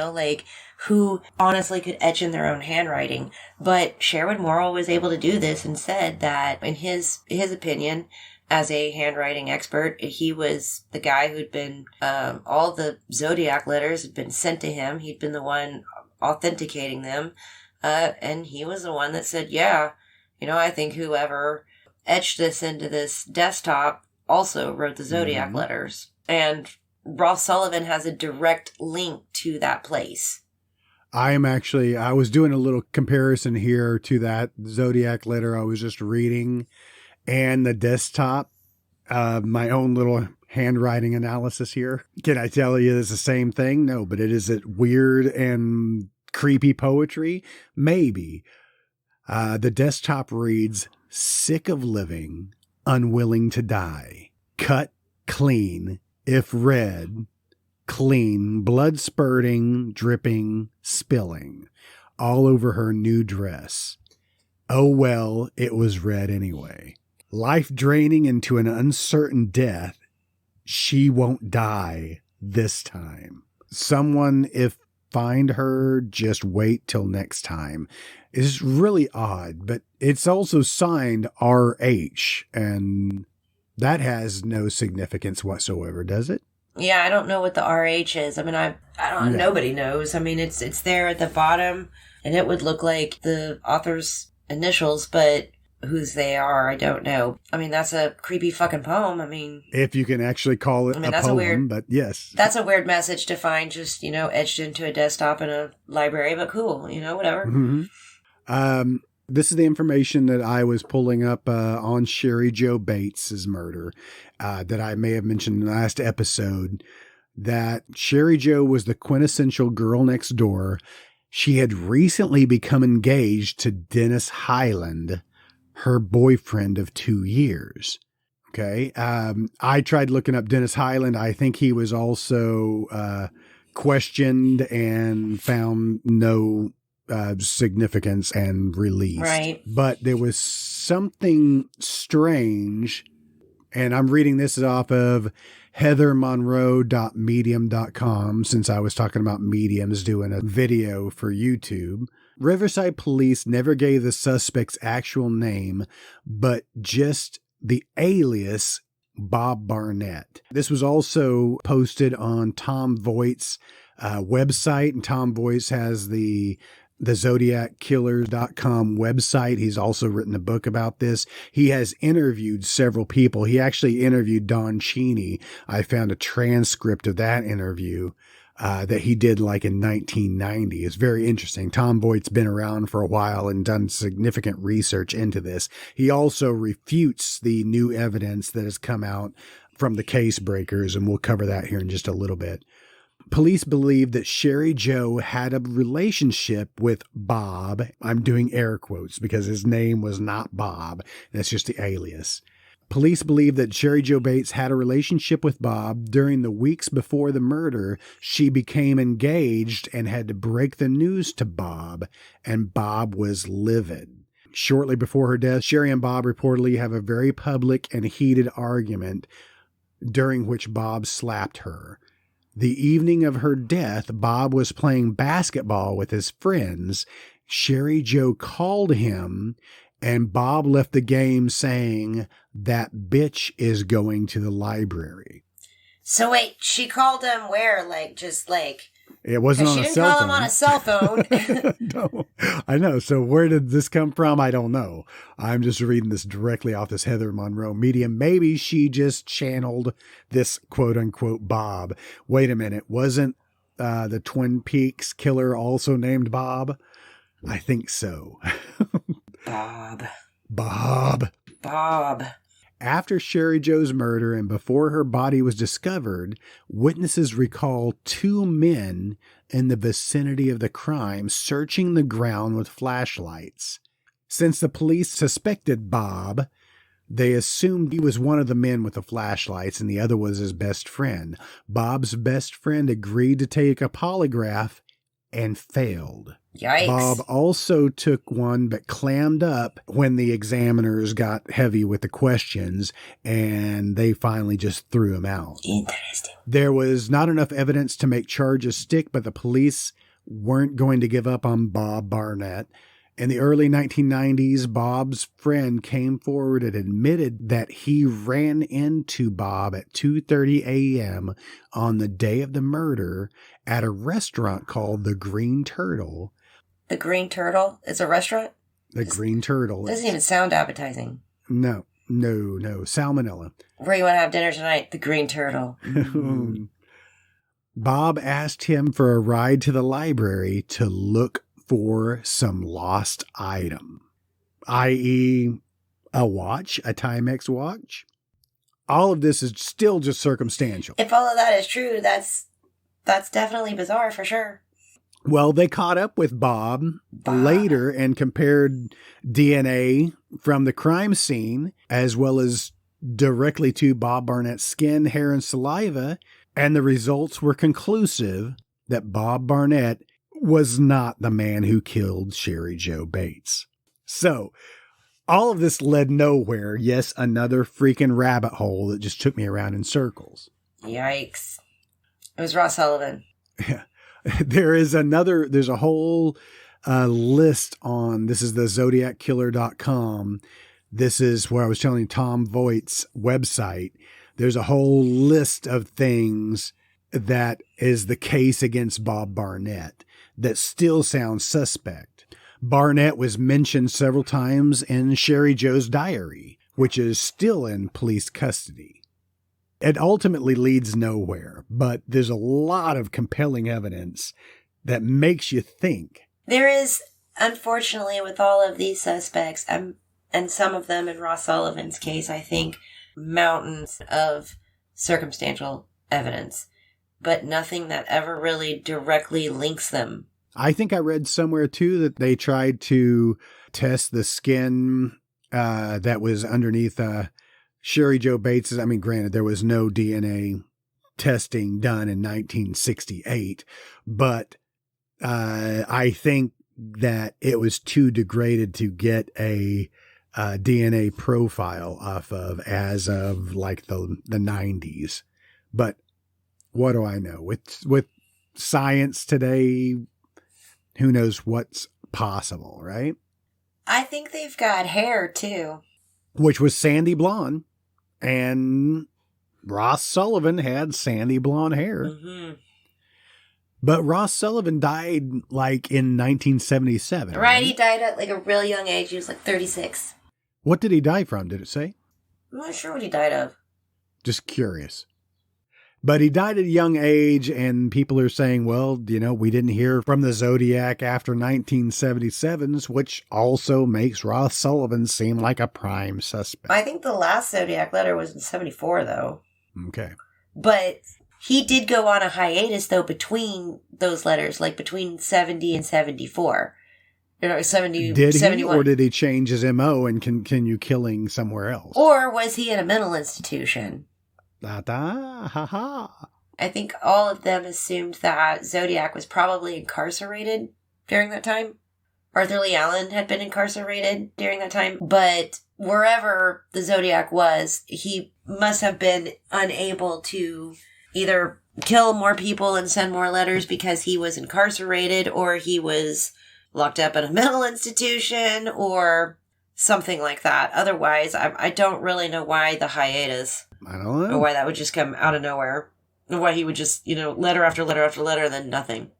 who honestly could etch in their own handwriting. But Sherwood Morrill was able to do this and said that in his opinion, as a handwriting expert, he was the guy who'd been, all the Zodiac letters had been sent to him. He'd been the one authenticating them. And he was the one that said, yeah, I think whoever etched this into this desktop also wrote the Zodiac letters. And Ross Sullivan has a direct link to that place. I was doing a little comparison here to that Zodiac letter I was just reading and the desktop, my own little handwriting analysis here. Can I tell you it's the same thing? No, but it is it weird and creepy poetry? Maybe. The desktop reads, sick of living, unwilling to die, cut clean, if red, clean, blood spurting, dripping, spilling, all over her new dress. Oh well, it was red anyway. Life draining into an uncertain death. She won't die this time. Someone, if find her, just wait till next time. It's really odd, but it's also signed RH, and that has no significance whatsoever, does it? Yeah, I don't know what the RH is. I mean, I don't. Yeah. Nobody knows. I mean, it's there at the bottom, and it would look like the author's initials, but whose they are, I don't know. I mean, that's a creepy fucking poem. I mean, if you can actually call it a poem, but yes. That's a weird message to find just, etched into a desktop in a library, but cool, whatever. Mm-hmm. This is the information that I was pulling up on Sherry Jo Bates' murder that I may have mentioned in the last episode, that Sherry Jo was the quintessential girl next door. She had recently become engaged to Dennis Highland, her boyfriend of 2 years. Okay. I tried looking up Dennis Highland. I think he was also questioned and found no significance and released. Right. But there was something strange, and I'm reading this off of heathermonroe.medium.com, since I was talking about mediums doing a video for YouTube. Riverside police never gave the suspect's actual name, but just the alias Bob Barnett. This was also posted on Tom Voigt's website, and Tom Voight has the zodiackillers.com website. He's also written a book about this. He has interviewed several people. He actually interviewed Don Cheney. I found a transcript of that interview that he did like in 1990. It's very interesting. Tom Voigt's been around for a while and done significant research into this. He also refutes the new evidence that has come out from the case breakers, and we'll cover that here in just a little bit. Police believe that Sherry Jo had a relationship with Bob. I'm doing air quotes because his name was not Bob. That's just the alias. Police believe that Sherry Jo Bates had a relationship with Bob. During the weeks before the murder, she became engaged and had to break the news to Bob, and Bob was livid. Shortly before her death, Sherry and Bob reportedly have a very public and heated argument during which Bob slapped her. The evening of her death, Bob was playing basketball with his friends. Sherry Jo called him, and Bob left the game saying, "That bitch is going to the library." So wait, she called him where? It wasn't on a cell phone. She didn't call him on a cell phone. No, I know. So where did this come from? I don't know. I'm just reading this directly off this Heather Monroe medium. Maybe she just channeled this quote unquote Bob. Wait a minute. Wasn't the Twin Peaks killer also named Bob? I think so. Bob. After Sherry Jo's murder and before her body was discovered, witnesses recall 2 men in the vicinity of the crime searching the ground with flashlights. Since the police suspected Bob, they assumed he was one of the men with the flashlights and the other was his best friend. Bob's best friend agreed to take a polygraph and failed. Yikes. Bob also took one but clammed up when the examiners got heavy with the questions, and they finally just threw him out. Interesting. There was not enough evidence to make charges stick, but the police weren't going to give up on Bob Barnett. In the early 1990s, Bob's friend came forward and admitted that he ran into Bob at 2:30 a.m. on the day of the murder at a restaurant called the Green Turtle. The Green Turtle is a restaurant? The Green Turtle. Doesn't even sound appetizing. No. Salmonella. Where you want to have dinner tonight? The Green Turtle. Bob asked him for a ride to the library to look for some lost item, i.e. a watch, a Timex watch. all of this is still just circumstantial. If all of that is true, that's definitely bizarre for sure. Well, they caught up with Bob later and compared DNA from the crime scene as well as directly to Bob Barnett's skin, hair, and saliva, and the results were conclusive that Bob Barnett was not the man who killed Sherry Jo Bates. So, all of this led nowhere. Yes, another freaking rabbit hole that just took me around in circles. Yikes. It was Ross Sullivan. Yeah. There's a whole list on, this is the zodiackiller.com. This is where I was telling you, Tom Voigt's website. There's a whole list of things that is the case against Bob Barnett that still sounds suspect. Barnett was mentioned several times in Sherry Jo's diary, which is still in police custody. It ultimately leads nowhere, but there's a lot of compelling evidence that makes you think. There is, unfortunately, with all of these suspects, and some of them in Ross Sullivan's case, I think, mountains of circumstantial evidence, but nothing that ever really directly links them. I think I read somewhere, too, that they tried to test the skin that was underneath Sherry Jo Bates's. I mean, granted, there was no DNA testing done in 1968, but I think that it was too degraded to get a DNA profile off of as of like the 90s. But what do I know? With science today, who knows what's possible, right? I think they've got hair, too. Which was sandy blonde. And Ross Sullivan had sandy blonde hair. Mm-hmm. But Ross Sullivan died like in 1977. Right, he died at like a real young age. He was like 36. What did he die from? Did it say? I'm not sure what he died of. Just curious. But he died at a young age, and people are saying, well, we didn't hear from the Zodiac after 1977, which also makes Ross Sullivan seem like a prime suspect. I think the last Zodiac letter was in 74, though. Okay. But he did go on a hiatus, though, between those letters, like between 70 and 74. 70, did 71. He, or did he change his MO and continue killing somewhere else? Or was he in a mental institution? Ha. I think all of them assumed that Zodiac was probably incarcerated during that time. Arthur Lee Allen had been incarcerated during that time. But wherever the Zodiac was, he must have been unable to either kill more people and send more letters because he was incarcerated, or he was locked up in a mental institution, or something like that. Otherwise, I don't really know why the hiatus. I don't know. Or why that would just come out of nowhere. Or why he would just, letter after letter after letter, and then nothing.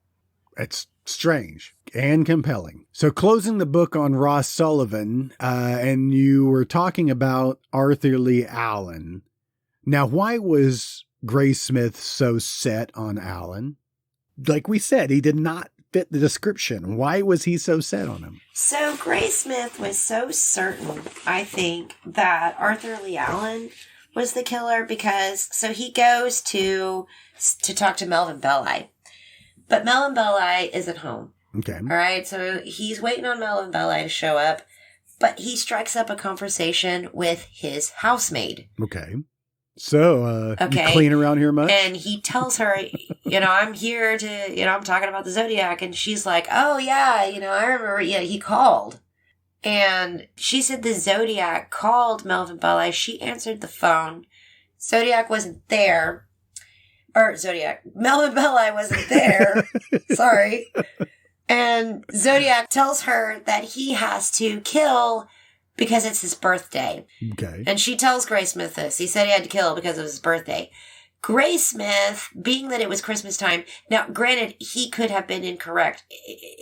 It's strange and compelling. So closing the book on Ross Sullivan, and you were talking about Arthur Lee Allen. Now, why was Grace Smith so set on Allen? Like we said, he did not fit the description. Why was he so set on him? So Grace Smith was so certain, I think, that Arthur Lee Allen was the killer because, so he goes to talk to Melvin Belli. But Melvin Belli isn't home. Okay. All right, so he's waiting on Melvin Belli to show up, but he strikes up a conversation with his housemaid. Okay. So, you clean around here much? And he tells her, I'm here to, I'm talking about the Zodiac. And she's like, oh, yeah, I remember, he called. And she said the Zodiac called Melvin Belli. She answered the phone. Zodiac wasn't there. Melvin Belli wasn't there. Sorry. And Zodiac tells her that he has to kill because it's his birthday. Okay. And she tells Grace Smith this. He said he had to kill because it was his birthday. Grace Smith, being that it was Christmas time, now granted, he could have been incorrect.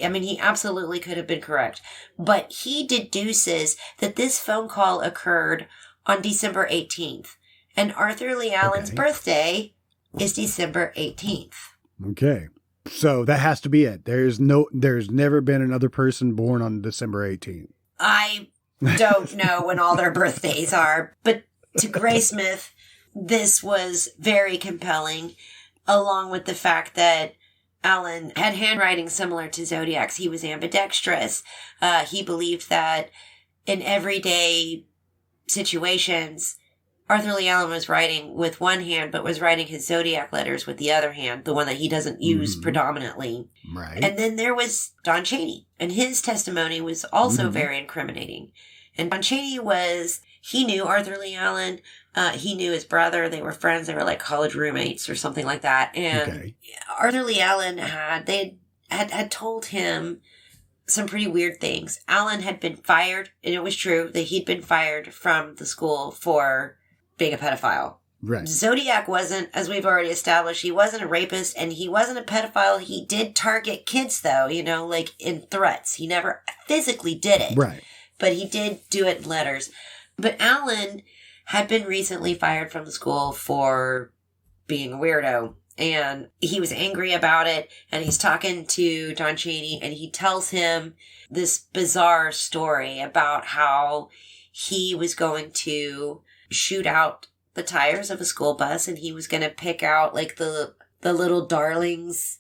I mean, he absolutely could have been correct. But he deduces that this phone call occurred on December 18th. And Arthur Lee Allen's birthday is December 18th. Okay. So that has to be it. There's never been another person born on December 18th. I don't know when all their birthdays are, but to Grace Smith, this was very compelling, along with the fact that Allen had handwriting similar to Zodiac's. He was ambidextrous. He believed that in everyday situations, Arthur Lee Allen was writing with one hand, but was writing his Zodiac letters with the other hand, the one that he doesn't use predominantly. Right. And then there was Don Cheney, and his testimony was also very incriminating. And Don Cheney he knew Arthur Lee Allen. He knew his brother. They were friends. They were like college roommates or something like that. And Arthur Lee Allen had told him some pretty weird things. Allen had been fired, and it was true that he'd been fired from the school for being a pedophile. Right. Zodiac wasn't, as we've already established, he wasn't a rapist and he wasn't a pedophile. He did target kids, though, like in threats. He never physically did it. Right. But he did do it in letters. But Allen had been recently fired from the school for being a weirdo. And he was angry about it. And he's talking to Don Cheney, and he tells him this bizarre story about how he was going to shoot out the tires of a school bus, and he was going to pick out like the little darlings,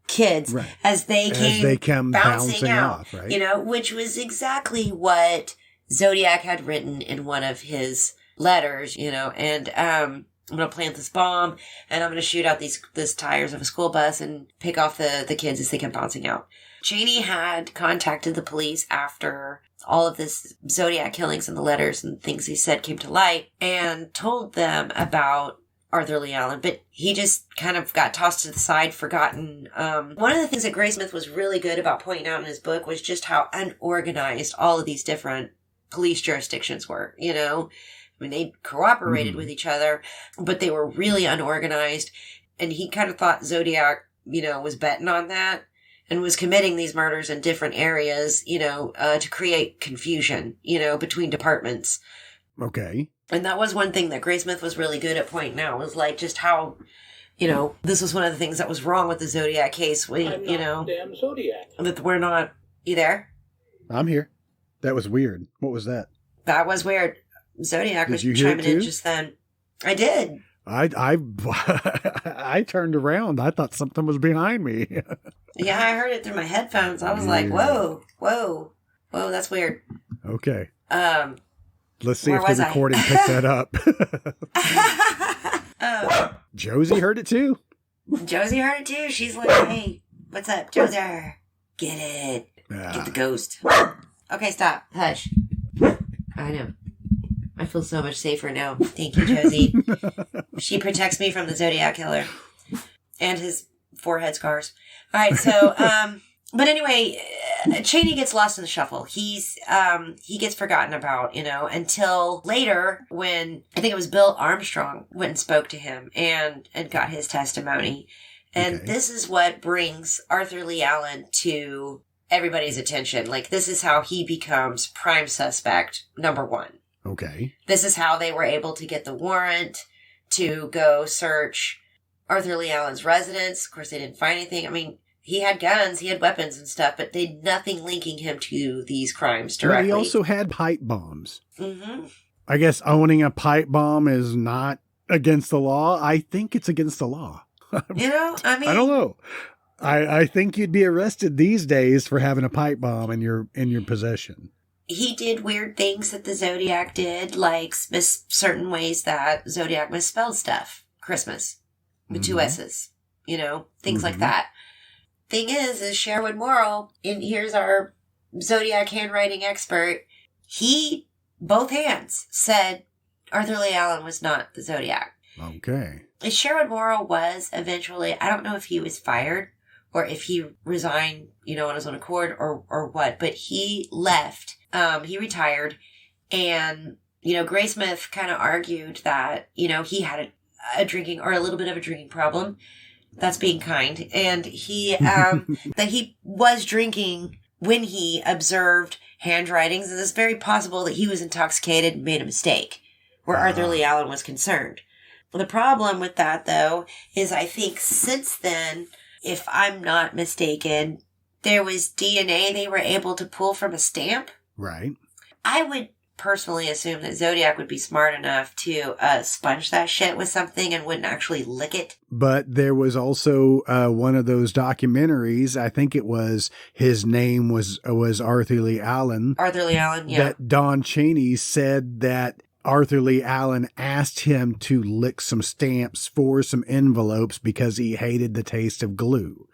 kids as they came bouncing out, right? Which was exactly what Zodiac had written in one of his letters, and I'm going to plant this bomb, and I'm going to shoot out these tires of a school bus and pick off the kids as they come bouncing out. Cheney had contacted the police after all of this Zodiac killings and the letters and things he said came to light, and told them about Arthur Lee Allen, but he just kind of got tossed to the side, forgotten. One of the things that Graysmith was really good about pointing out in his book was just how unorganized all of these different police jurisdictions were, I mean, they cooperated with each other, but they were really unorganized, and he kind of thought Zodiac, was betting on that, and was committing these murders in different areas, to create confusion, between departments. Okay. And that was one thing that Graysmith was really good at pointing out, was like just how, this was one of the things that was wrong with the Zodiac case. Damn Zodiac. That we're not, you there? I'm here. That was weird. What was that? That was weird. Zodiac was Did you hear chiming it too? in just then. I did. I turned around. I thought something was behind me. Yeah, I heard it through my headphones. I was like, whoa, that's weird. Okay. Let's see if where the recording picked that up. Josie heard it too. Josie heard it too. She's like, hey, what's up, Josie? Get it. Get the ghost. Okay, stop. Hush. I know. I feel so much safer now. Thank you, Josie. She protects me from the Zodiac killer and his forehead scars. All right, so, but anyway, Cheney gets lost in the shuffle. He gets forgotten about, until later when I think it was Bill Armstrong went and spoke to him and got his testimony. And this is what brings Arthur Lee Allen to everybody's attention. Like, this is how he becomes prime suspect number one. Okay. This is how they were able to get the warrant to go search Arthur Lee Allen's residence. Of course, they didn't find anything. I mean, he had guns, he had weapons and stuff, but they had nothing linking him to these crimes directly. But he also had pipe bombs. Mm-hmm. I guess owning a pipe bomb is not against the law. I think it's against the law. I mean, I don't know. I think you'd be arrested these days for having a pipe bomb in your possession. He did weird things that the Zodiac did, like certain ways that Zodiac misspelled stuff. Christmas. With two S's. Things like that. Thing is Sherwood Morrill, and here's our Zodiac handwriting expert, he, both hands, said Arthur Lee Allen was not the Zodiac. Okay. Sherwood Morrill was eventually, I don't know if he was fired or if he resigned, on his own accord or what, but he left. He retired, and, Graysmith kind of argued that, he had a drinking or a little bit of a drinking problem. That's being kind. And he, that he was drinking when he observed handwritings, and it's very possible that he was intoxicated and made a mistake where Arthur Lee Allen was concerned. The problem with that, though, is I think since then, if I'm not mistaken, there was DNA they were able to pull from a stamp. Right. I would personally assume that Zodiac would be smart enough to sponge that shit with something and wouldn't actually lick it. But there was also one of those documentaries, I think it was, his name was Arthur Lee Allen. Arthur Lee Allen, yeah. That Don Cheney said that Arthur Lee Allen asked him to lick some stamps for some envelopes because he hated the taste of glue.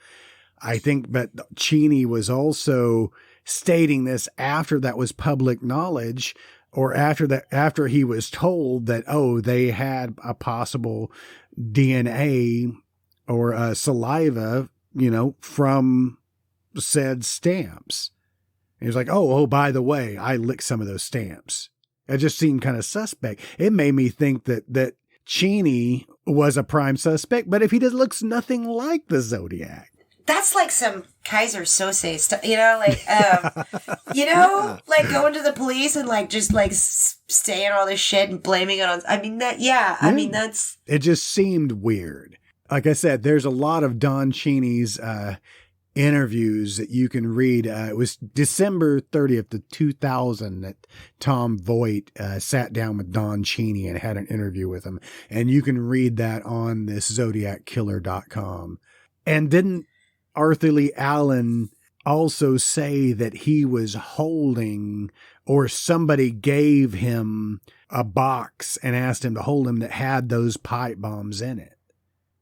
I think, but Cheney was also stating this after that was public knowledge, or after he was told that, oh, they had a possible DNA or saliva, from said stamps. And he was like, oh, by the way, I licked some of those stamps. It just seemed kind of suspect. It made me think that Cheney was a prime suspect, but if he looks nothing like the Zodiac. That's like some Kaiser Sose stuff, like going to the police and just saying all this shit and blaming it on, that's. It just seemed weird. Like I said, there's a lot of Don Cheney's interviews that you can read. It was December 30th of 2000 that Tom Voight sat down with Don Cheney and had an interview with him. And you can read that on this ZodiacKiller.com. And didn't Arthur Lee Allen also say that he was holding, or somebody gave him a box and asked him to hold him that had those pipe bombs in it?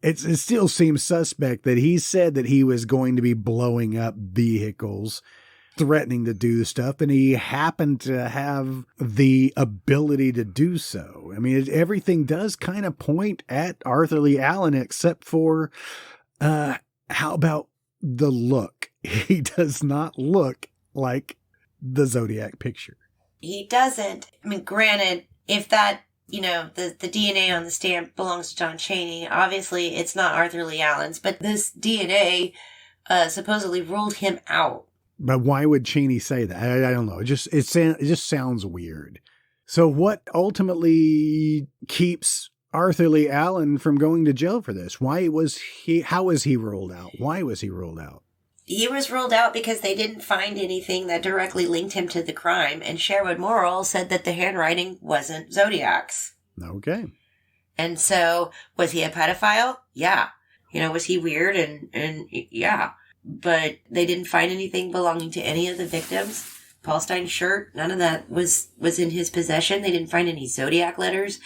It still seems suspect that he said that he was going to be blowing up vehicles, threatening to do stuff, and he happened to have the ability to do so. I mean, everything does kind of point at Arthur Lee Allen, except for, how about the look? He does not look like the Zodiac picture. He doesn't. I mean, granted, if that, the DNA on the stamp belongs to Don Cheney, obviously it's not Arthur Lee Allen's, but this DNA supposedly ruled him out. But why would Cheney say that? I don't know. It just sounds weird. So what ultimately keeps Arthur Lee Allen from going to jail for this? How was he ruled out? Why was he ruled out? He was ruled out because they didn't find anything that directly linked him to the crime, and Sherwood Morrill said that the handwriting wasn't Zodiac's. Okay. And so, was he a pedophile? Yeah. Was he weird? And yeah. But they didn't find anything belonging to any of the victims. Paul Stein's shirt, none of that was in his possession. They didn't find any Zodiac letters.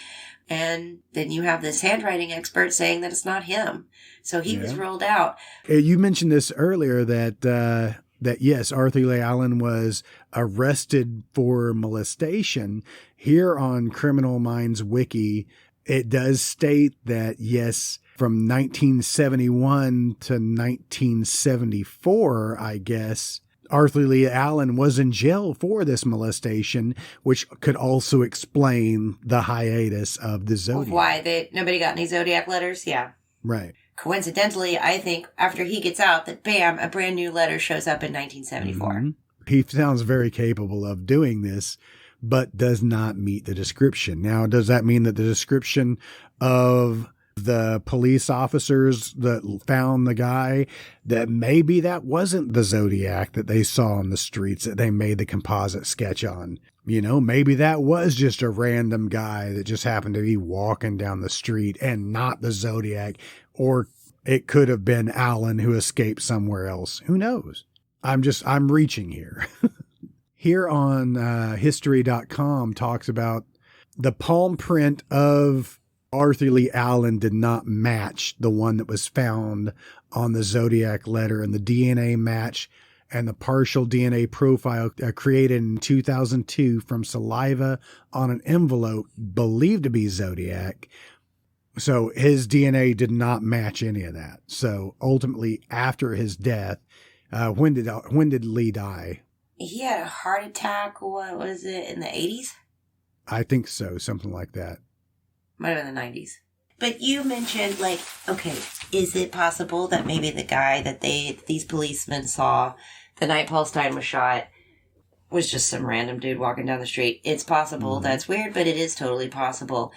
And then you have this handwriting expert saying that it's not him. So he was ruled out. You mentioned this earlier that yes, Arthur Lee Allen was arrested for molestation. Here on Criminal Minds Wiki, it does state that, yes, from 1971 to 1974, I guess, Arthur Lee Allen was in jail for this molestation, which could also explain the hiatus of the Zodiac. Why nobody got any Zodiac letters? Yeah. Right. Coincidentally, I think after he gets out, that bam, a brand new letter shows up in 1974. Mm-hmm. He sounds very capable of doing this, but does not meet the description. Now, does that mean that the description of the police officers that found the guy, that maybe that wasn't the Zodiac that they saw on the streets that they made the composite sketch on? Maybe that was just a random guy that just happened to be walking down the street and not the Zodiac, or it could have been Allen who escaped somewhere else. Who knows? I'm reaching here. Here on history.com talks about the palm print of Arthur Lee Allen did not match the one that was found on the Zodiac letter, and the DNA match and the partial DNA profile created in 2002 from saliva on an envelope believed to be Zodiac. So his DNA did not match any of that. So ultimately, after his death, when did Lee die? He had a heart attack. What was it, in the 80s? I think so, something like that. Might have been the 90s. But you mentioned, okay, is it possible that maybe the guy that these policemen saw the night Paul Stein was shot was just some random dude walking down the street? It's possible. Mm-hmm. That's weird, but it is totally possible.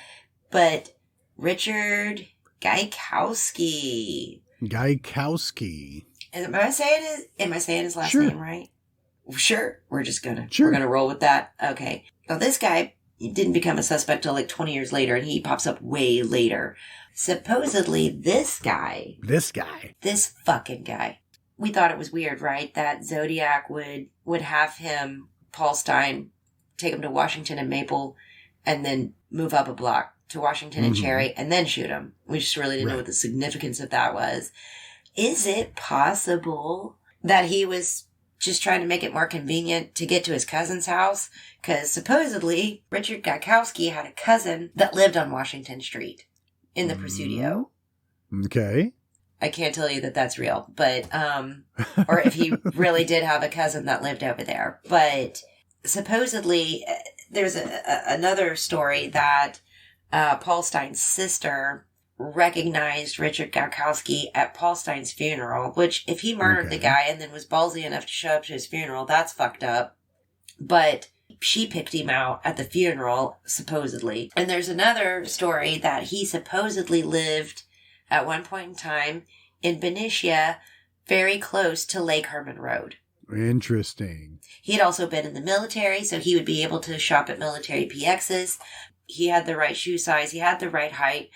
But Richard Guykowski. Guykowski. Am I saying his last name right? Sure, we're gonna roll with that. Okay. Now this guy didn't become a suspect till like 20 years later, and he pops up way later. Supposedly this fucking guy. We thought it was weird, right? That Zodiac would have him, Paul Stine, take him to Washington and Maple, and then move up a block to Washington and Cherry, and then shoot him. We just really didn't know what the significance of that was. Is it possible that he was just trying to make it more convenient to get to his cousin's house? Because supposedly Richard Guykowski had a cousin that lived on Washington Street in the Presidio. Okay. I can't tell you that that's real, but, or if he really did have a cousin that lived over there. But supposedly there's another story that Paul Stine's sister recognized Richard Guykowski at Paul Stine's funeral, which if he murdered the guy and then was ballsy enough to show up to his funeral, that's fucked up. But she picked him out at the funeral, supposedly. And there's another story that he supposedly lived at one point in time in Benicia, very close to Lake Herman Road. Interesting. He had also been in the military, so he would be able to shop at military PXs. He had the right shoe size. He had the right height.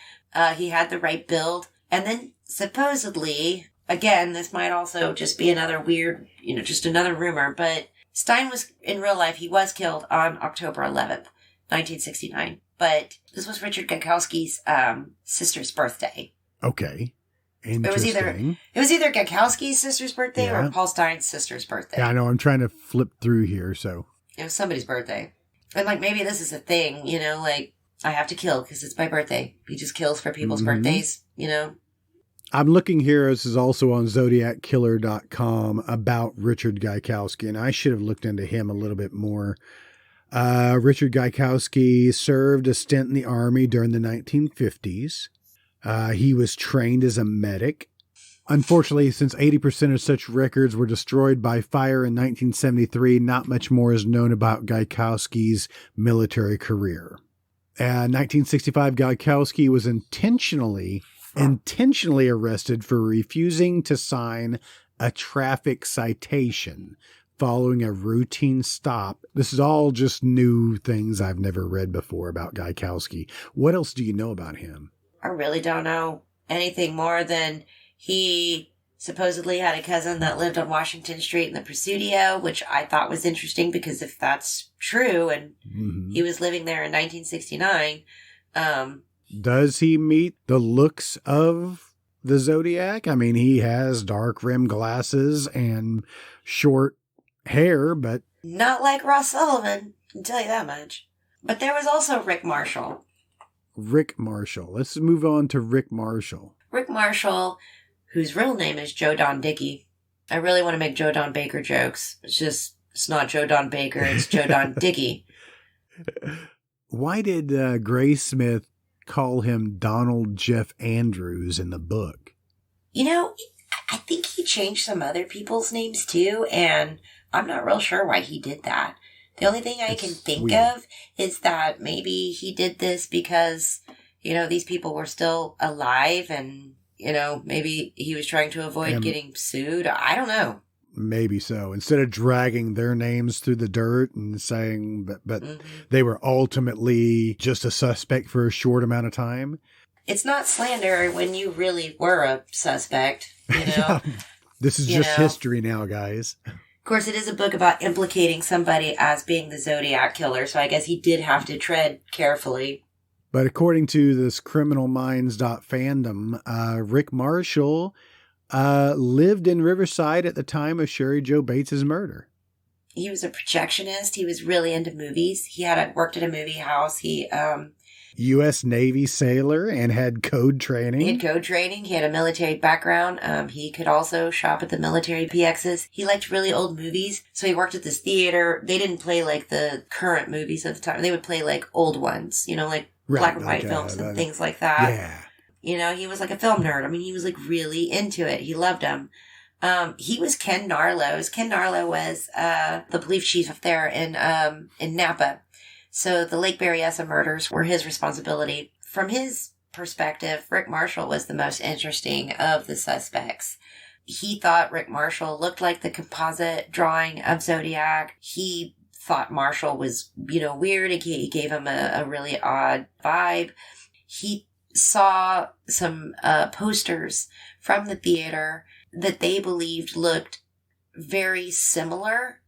He had the right build. And then supposedly, again, this might also just be another weird, just another rumor, but Stine was, in real life, he was killed on October 11th, 1969. But this was Richard Guykowski's sister's birthday. Okay. Interesting. It was either Guykowski's sister's birthday or Paul Stine's sister's birthday. Yeah, I know. I'm trying to flip through here, so. It was somebody's birthday. And, maybe this is a thing, I have to kill because it's my birthday. He just kills for people's birthdays, I'm looking here. This is also on ZodiacKiller.com about Richard Guykowski, and I should have looked into him a little bit more. Richard Guykowski served a stint in the Army during the 1950s. He was trained as a medic. Unfortunately, since 80% of such records were destroyed by fire in 1973, not much more is known about Guykowski's military career. In 1965, Guykowski was intentionally arrested for refusing to sign a traffic citation following a routine stop. This is all just new things I've never read before about Guykowski. What else do you know about him? I really don't know anything more than he supposedly had a cousin that lived on Washington Street in the Presidio, which I thought was interesting because if that's true and he was living there in 1969. Does he meet the looks of the Zodiac? I mean, he has dark rimmed glasses and short hair, but... Not like Ross Sullivan, I can tell you that much. But there was also Rick Marshall. Rick Marshall. Let's move on to Rick Marshall. Rick Marshall, whose real name is Joe Don Dickey. I really want to make Joe Don Baker jokes. It's not Joe Don Baker, it's Joe Don Dickey. Why did Graysmith call him Donald Jeff Andrews in the book? I think he changed some other people's names too, and I'm not real sure why he did that. The only thing I can think of is that maybe he did this because, these people were still alive and, maybe he was trying to avoid getting sued. I don't know. Maybe so. Instead of dragging their names through the dirt and saying, but they were ultimately just a suspect for a short amount of time. It's not slander when you really were a suspect, This is just history now, guys. Of course, it is a book about implicating somebody as being the Zodiac killer, so I guess he did have to tread carefully. But according to this criminalminds.fandom, Rick Marshall lived in Riverside at the time of Sherry Jo Bates's murder. He was a projectionist. He was really into movies. He worked at a movie house. He U.S. Navy sailor and had code training. He had a military background. He could also shop at the military PXs. He liked really old movies, so he worked at this theater. They didn't play the current movies of the time. They would play old ones, black and white films and things like that. Yeah. He was like a film nerd. I mean, he was really into it. He loved them. He was Ken Narlows. Ken Narlow was the police chief up there in Napa. So the Lake Berryessa murders were his responsibility. From his perspective, Rick Marshall was the most interesting of the suspects. he thought Rick Marshall looked like the composite drawing of Zodiac. He thought Marshall was, weird. He gave him a really odd vibe. He saw some posters from the theater that they believed looked very similar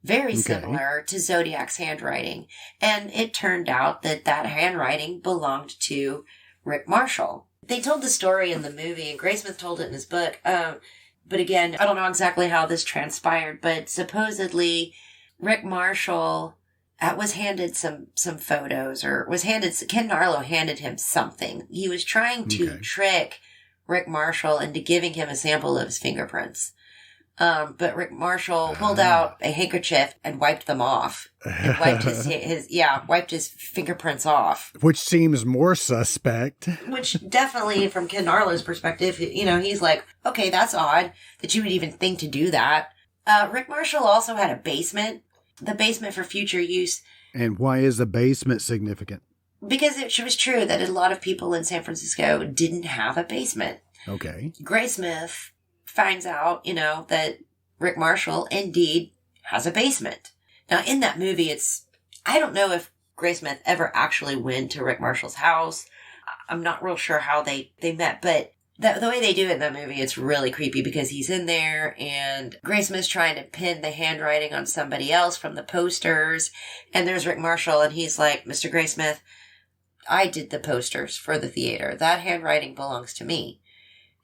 to Zodiac's handwriting. And it turned out that handwriting belonged to Rick Marshall. They told the story in the movie, and Graysmith told it in his book. But again, I don't know exactly how this transpired, but supposedly Rick Marshall was handed some photos, Ken Narlows handed him something. He was trying to trick Rick Marshall into giving him a sample of his fingerprints. But Rick Marshall pulled out a handkerchief and wiped them off. And wiped his fingerprints off. Which seems more suspect. Which definitely, from Ken Narlows' perspective, he's like, okay, that's odd that you would even think to do that. Rick Marshall also had a basement. The basement for future use. And why is the basement significant? Because it was true that a lot of people in San Francisco didn't have a basement. Okay. Graysmith finds out, that Rick Marshall indeed has a basement. Now, in that movie, I don't know if Graysmith ever actually went to Rick Marshall's house. I'm not real sure how they met, but the way they do it in that movie, it's really creepy because he's in there and Graysmith's trying to pin the handwriting on somebody else from the posters. And there's Rick Marshall and he's like, Mr. Graysmith, I did the posters for the theater. That handwriting belongs to me.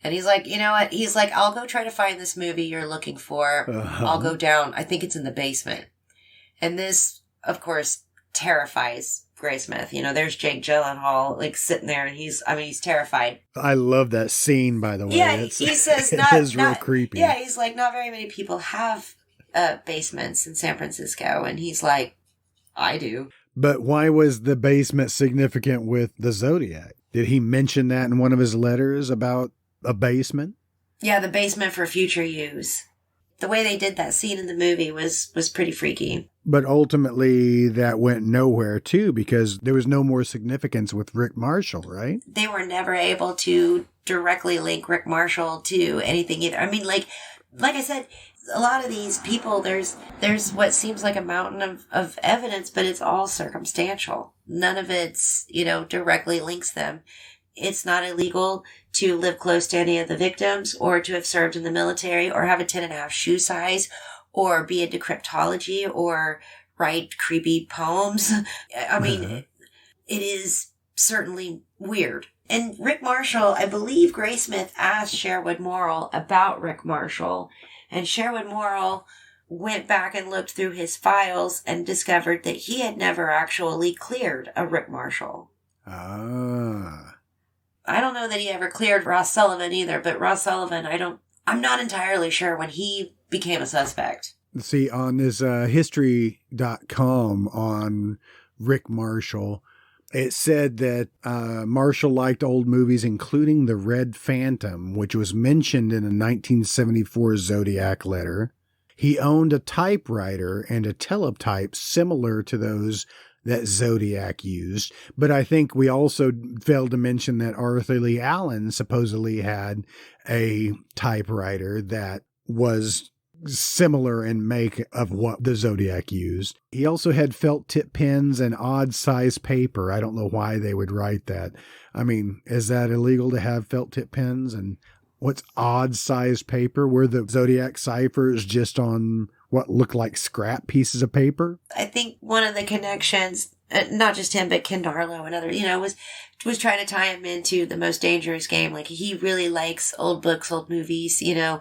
And he's like, you know what? He's like, I'll go try to find this movie you're looking for. I'll go down. I think it's in the basement. And this, of course, terrifies Graysmith. There's Jake Gyllenhaal, sitting there, and he's terrified. I love that scene, by the way. Yeah, he says it is real creepy. Yeah, he's like, not very many people have basements in San Francisco. And he's like, I do. But why was the basement significant with the Zodiac? Did he mention that in one of his letters about a basement? Yeah, the basement for future use. The way they did that scene in the movie was pretty freaky. But ultimately, that went nowhere, too, because there was no more significance with Rick Marshall, right? They were never able to directly link Rick Marshall to anything either. I mean, like I said, a lot of these people, there's what seems like a mountain of evidence, but it's all circumstantial. None of it's, directly links them. It's not illegal to live close to any of the victims or to have served in the military or have a 10.5 shoe size or be into cryptology or write creepy poems. I mean, it is certainly weird. And Rick Marshall, I believe Graysmith asked Sherwood Morrill about Rick Marshall, and Sherwood Morrill went back and looked through his files and discovered that he had never actually cleared a Rick Marshall. Ah. I don't know that he ever cleared Ross Sullivan either, but Ross Sullivan, I'm not entirely sure when he became a suspect. See, on this history.com on Rick Marshall, it said that Marshall liked old movies, including The Red Phantom, which was mentioned in a 1974 Zodiac letter. He owned a typewriter and a teletype similar to those that Zodiac used. But I think we also failed to mention that Arthur Lee Allen supposedly had a typewriter that was similar in make of what the Zodiac used. He also had felt tip pens and odd size paper. I don't know why they would write that. I mean, is that illegal to have felt tip pens? And what's odd size paper? Were the Zodiac ciphers just on what looked like scrap pieces of paper? I think one of the connections, not just him, but Ken Narlows and others, was trying to tie him into the most dangerous game. Like, he really likes old books, old movies, gotcha.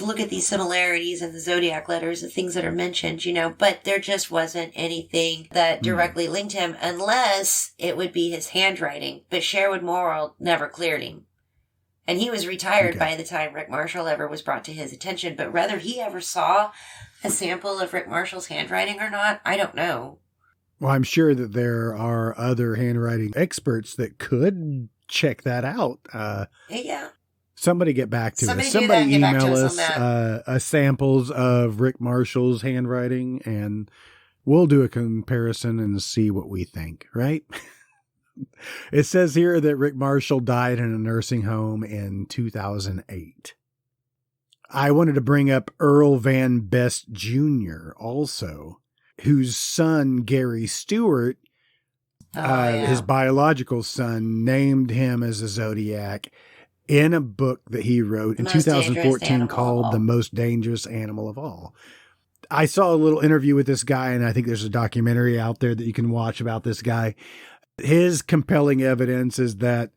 Look at these similarities in the Zodiac letters, the things that are mentioned, but there just wasn't anything that directly linked him unless it would be his handwriting. But Sherwood Morrill never cleared him. And he was retired by the time Rick Marshall ever was brought to his attention. But whether he ever saw a sample of Rick Marshall's handwriting or not, I don't know. Well, I'm sure that there are other handwriting experts that could check that out. Yeah. Somebody get back to us. Somebody email us samples of Rick Marshall's handwriting, and we'll do a comparison and see what we think, right? It says here that Rick Marshall died in a nursing home in 2008. I wanted to bring up Earl Van Best Jr. also, whose son, Gary Stewart, his biological son, named him as a Zodiac in a book that he wrote in 2014 called The Most Dangerous Animal of All. I saw a little interview with this guy, and I think there's a documentary out there that you can watch about this guy. His compelling evidence is that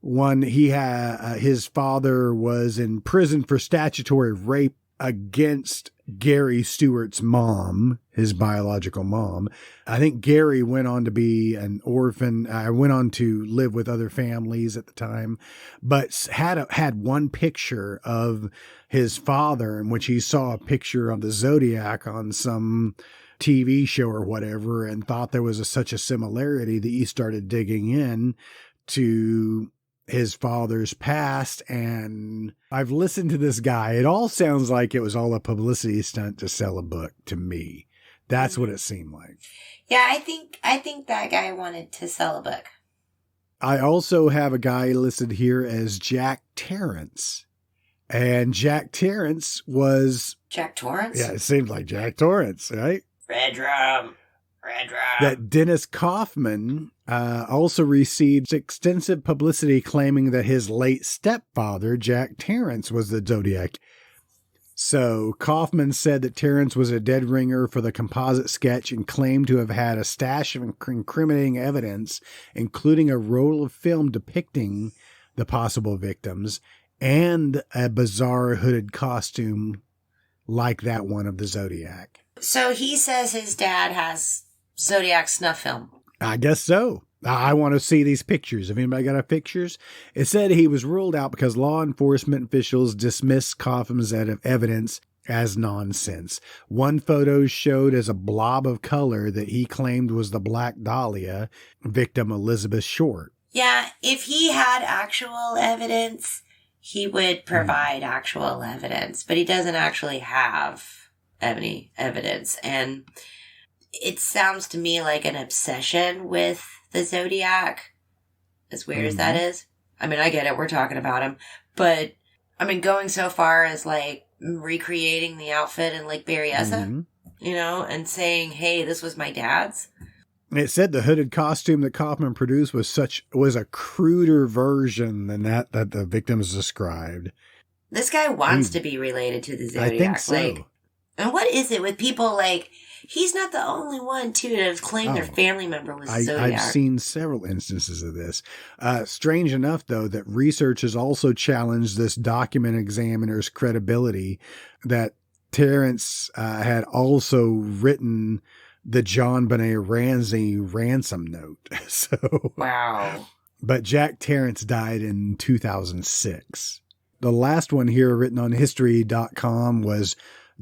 his father was in prison for statutory rape against Gary Stewart's mom, his biological mom. I think Gary went on to be an orphan. Went on to live with other families at the time, but had one picture of his father in which he saw a picture of the Zodiac on some TV show or whatever, and thought there was such a similarity that he started digging in to his father's past. And I've listened to this guy. It all sounds like it was all a publicity stunt to sell a book to me. That's what it seemed like. Yeah, I think that guy wanted to sell a book. I also have a guy listed here as Jack Terrence. And Jack Terrence was... Jack Torrance? Yeah, it seemed like Jack Torrance, right? Red Rum. That Dennis Kaufman also received extensive publicity claiming that his late stepfather, Jack Terrence, was the Zodiac. So Kaufman said that Terrence was a dead ringer for the composite sketch and claimed to have had a stash of incriminating evidence, including a roll of film depicting the possible victims and a bizarre hooded costume like that one of the Zodiac. So he says his dad has Zodiac snuff film. I guess so. I want to see these pictures. Have anybody got our pictures? It said he was ruled out because law enforcement officials dismissed Kaufman's evidence as nonsense. One photo showed as a blob of color that he claimed was the Black Dahlia victim, Elizabeth Short. Yeah, if he had actual evidence, he would provide actual evidence, but he doesn't actually have any evidence. And it sounds to me like an obsession with the Zodiac, as weird as that is. I mean, I get it, we're talking about him, but I mean, going so far as like recreating the outfit in Lake Berryessa, you know, and saying, hey, this was my dad's. It said the hooded costume that Kaufman produced was a cruder version than that the victims described. This guy wants to be related to the Zodiac. I think so. Like, and what is it with people like, he's not the only one, too, to have claimed their family member was Zodiac. I've seen several instances of this. Strange enough, though, that research has also challenged this document examiner's credibility that Terrence had also written the John Benet Ramsey ransom note. So wow. But Jack Terrence died in 2006. The last one here written on history.com was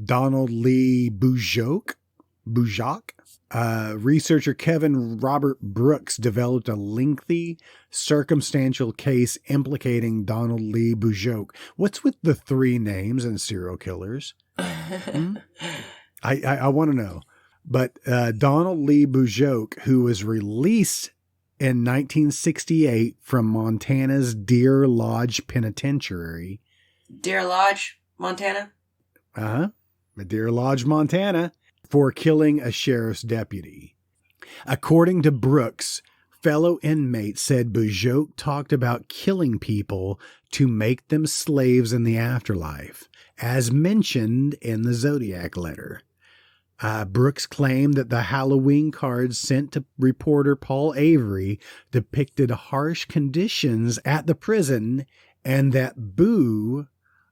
Donald Lee Bujoke. Researcher Kevin Robert Brooks developed a lengthy circumstantial case implicating Donald Lee Bujoke. What's with the three names and serial killers? I want to know. But Donald Lee Bujoke, who was released in 1968 from Montana's Deer Lodge Penitentiary. Deer Lodge, Montana? Deer Lodge, Montana, for killing a sheriff's deputy. According to Brooks, fellow inmates said Bujoke talked about killing people to make them slaves in the afterlife, as mentioned in the Zodiac letter. Brooks claimed that the Halloween cards sent to reporter Paul Avery depicted harsh conditions at the prison and that Boo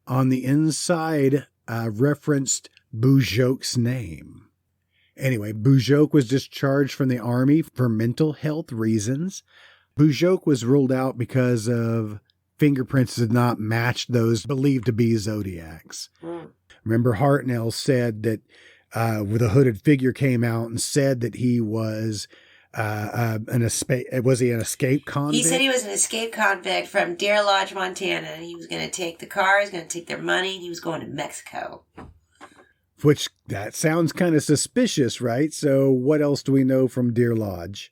on the inside referenced Bujoke's name. Anyway, Bujoke was discharged from the Army for mental health reasons. Bujoke was ruled out because of fingerprints did not match those believed to be Zodiacs. Remember, Hartnell said that with a hooded figure came out and said that he was an escape convict? He said he was an escape convict from Deer Lodge, Montana, and he was going to take the car, he was going to take their money, and he was going to Mexico. Which, that sounds kind of suspicious, right? So what else do we know from Deer Lodge?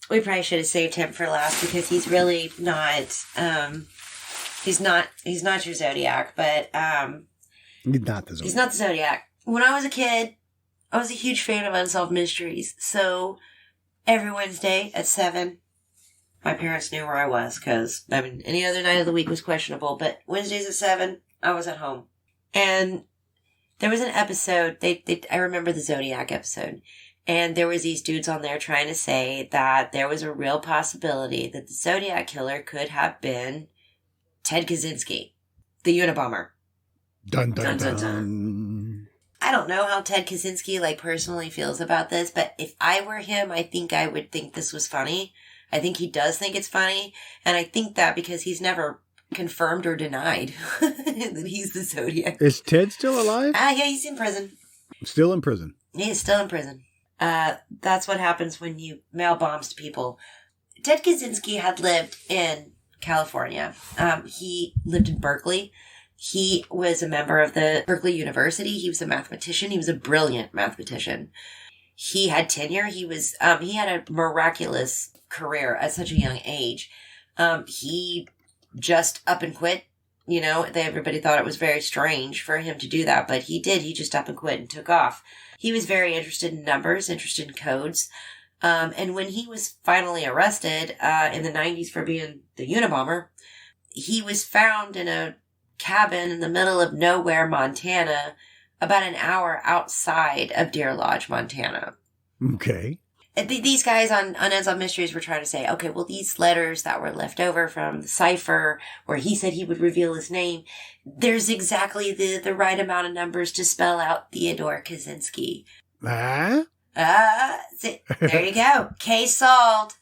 We probably should have saved him for last because he's really not. He's not your Zodiac, but He's not the Zodiac. He's not the Zodiac. When I was a kid, I was a huge fan of Unsolved Mysteries. So every Wednesday at 7, my parents knew where I was because, I mean, any other night of the week was questionable. But Wednesdays at 7, I was at home. And there was an episode, I remember the Zodiac episode. And there was these dudes on there trying to say that there was a real possibility that the Zodiac killer could have been Ted Kaczynski, the Unabomber. Dun, dun, Dun, dun, dun. dun. I don't know how Ted Kaczynski personally feels about this, but if I were him, I think I would think this was funny. I think he does think it's funny, and I think that because he's never confirmed or denied that he's the Zodiac. Is Ted still alive? Yeah, he's in prison. Still in prison. He is still in prison. That's what happens when you mail bombs to people. Ted Kaczynski had lived in California. He lived in Berkeley. He was a member of the Berkeley University. He was a mathematician. He was a brilliant mathematician. He had tenure. He had a miraculous career at such a young age. He just up and quit. You know, everybody thought it was very strange for him to do that, but he did. He just up and quit and took off. He was very interested in numbers, interested in codes. And when he was finally arrested in the 90s for being the Unabomber, he was found in a cabin in the middle of nowhere, Montana, about an hour outside of Deer Lodge, Montana. Okay. These guys on Unsolved Mysteries were trying to say, okay, well, these letters that were left over from the cipher where he said he would reveal his name, there's exactly the right amount of numbers to spell out Theodore Kaczynski. Huh? There you go. Case solved.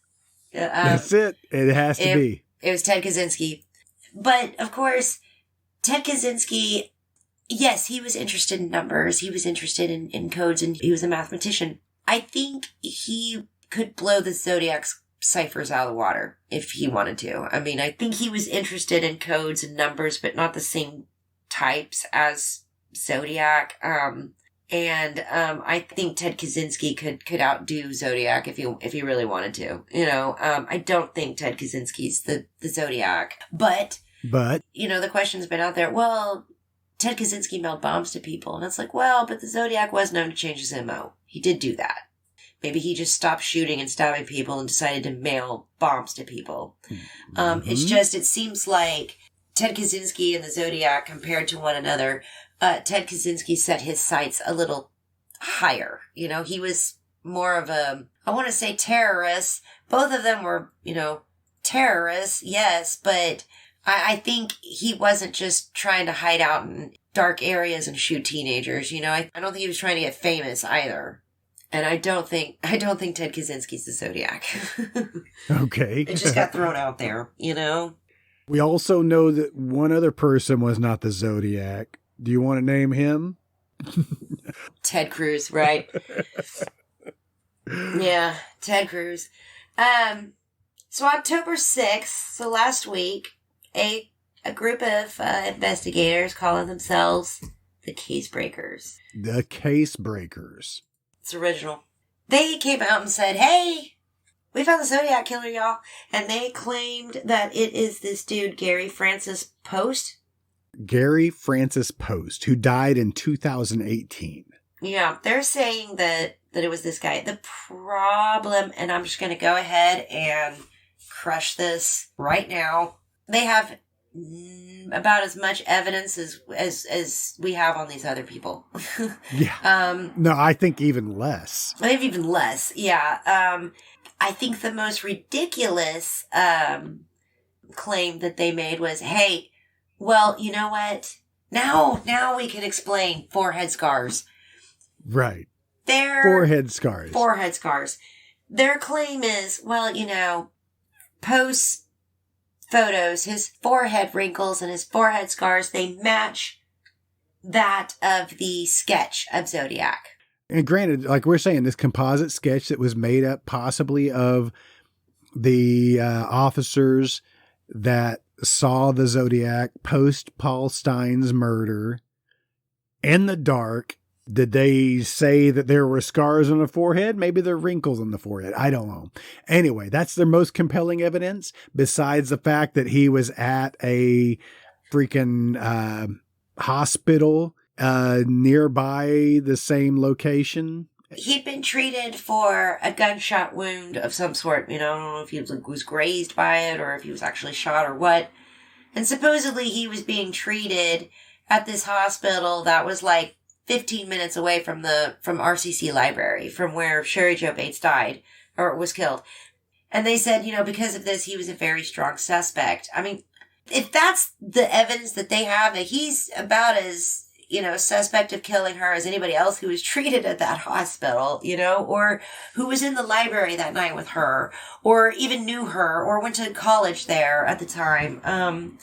That's it. It has to be. It was Ted Kaczynski. But, of course, Ted Kaczynski, yes, he was interested in numbers. He was interested in codes, and he was a mathematician. I think he could blow the Zodiac's ciphers out of the water if he wanted to. I mean, I think he was interested in codes and numbers, but not the same types as Zodiac. I think Ted Kaczynski could outdo Zodiac if he really wanted to. You know, I don't think Ted Kaczynski's the Zodiac, but you know, the question's been out there. Well, Ted Kaczynski mailed bombs to people, and it's like, well, but the Zodiac was known to change his MO. He did do that. Maybe he just stopped shooting and stabbing people and decided to mail bombs to people. It's just, it seems like Ted Kaczynski and the Zodiac compared to one another, Ted Kaczynski set his sights a little higher. You know, he was more of a, I want to say terrorist. Both of them were, you know, terrorists, yes, but I think he wasn't just trying to hide out in dark areas and shoot teenagers. You know, I don't think he was trying to get famous either. And I don't think Ted Kaczynski's the Zodiac. Okay. It just got thrown out there, you know? We also know that one other person was not the Zodiac. Do you want to name him? Ted Cruz, right? Yeah, Ted Cruz. So October 6th, so last week, a group of investigators calling themselves the Case Breakers. The Case Breakers. It's original. They came out and said, hey, we found the Zodiac killer, y'all. And they claimed that it is this dude, Gary Francis Post. Gary Francis Post, who died in 2018. Yeah, they're saying that it was this guy. The problem, and I'm just going to go ahead and crush this right now. They have about as much evidence as we have on these other people. Yeah. No, I think even less. I think even less. Yeah. I think the most ridiculous claim that they made was, hey, well, you know what? Now we can explain forehead scars. Right. Forehead scars. Forehead scars. Their claim is, well, you know, Post's photos, his forehead wrinkles and his forehead scars, they match that of the sketch of Zodiac. And granted, like we're saying, this composite sketch that was made up possibly of the officers that saw the Zodiac post Paul Stein's murder in the dark Did they say that there were scars on the forehead? Maybe there are wrinkles on the forehead. I don't know. Anyway, that's their most compelling evidence, besides the fact that he was at a freaking hospital nearby the same location. He'd been treated for a gunshot wound of some sort. I don't know if he was grazed by it or if he was actually shot or what. And supposedly he was being treated at this hospital that was 15 minutes away from RCC Library, from where Sherry Jo Bates died, or was killed. And they said, because of this, he was a very strong suspect. I mean, if that's the evidence that they have, that he's about as, suspect of killing her as anybody else who was treated at that hospital, or who was in the library that night with her, or even knew her, or went to college there at the time.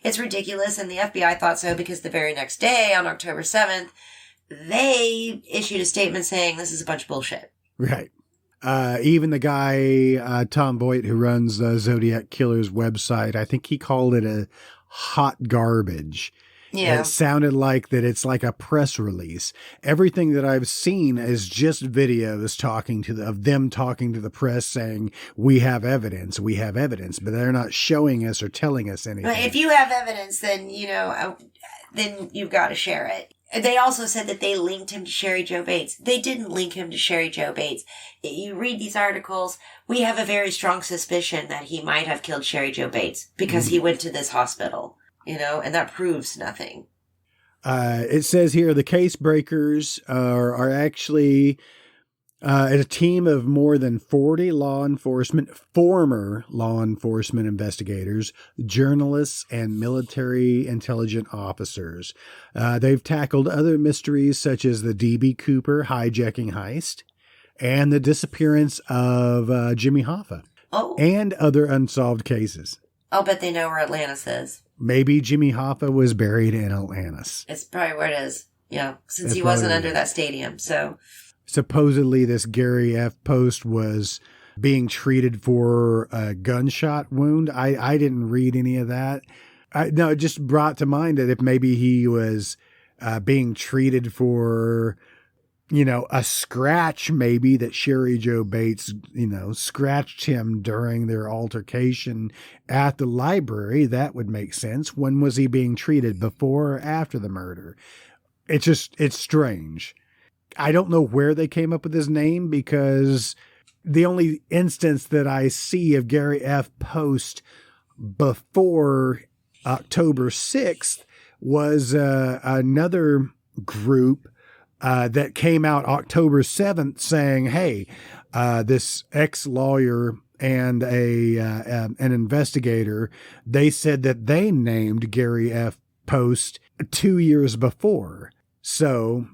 It's ridiculous, and the FBI thought so because the very next day, on October 7th, they issued a statement saying this is a bunch of bullshit. Right. Even the guy, Tom Voight, who runs the Zodiac Killer's website, I think he called it a hot garbage. Yeah. It sounded like that it's like a press release. Everything that I've seen is just videos of them talking to the press saying, we have evidence, but they're not showing us or telling us anything. But if you have evidence, then, then you've got to share it. They also said that they linked him to Sherry Jo Bates. They didn't link him to Sherry Jo Bates. You read these articles, we have a very strong suspicion that he might have killed Sherry Jo Bates because he went to this hospital. And that proves nothing. It says here the case breakers are actually a team of more than 40 former law enforcement investigators, journalists, and military intelligence officers. They've tackled other mysteries such as the D.B. Cooper hijacking heist and the disappearance of Jimmy Hoffa and other unsolved cases. I'll bet they know where Atlantis is. Maybe Jimmy Hoffa was buried in Atlantis. It's probably where it is. Since he wasn't under that stadium. So supposedly this Gary F. Post was being treated for a gunshot wound. I didn't read any of that. No, it just brought to mind that if maybe he was being treated for, a scratch maybe that Sherry Jo Bates, scratched him during their altercation at the library. That would make sense. When was he being treated, before or after the murder? It's strange. I don't know where they came up with his name, because the only instance that I see of Gary F. Post before October 6th was another group that came out October 7th saying, hey, this ex-lawyer and an investigator, they said that they named Gary F. Post 2 years before. So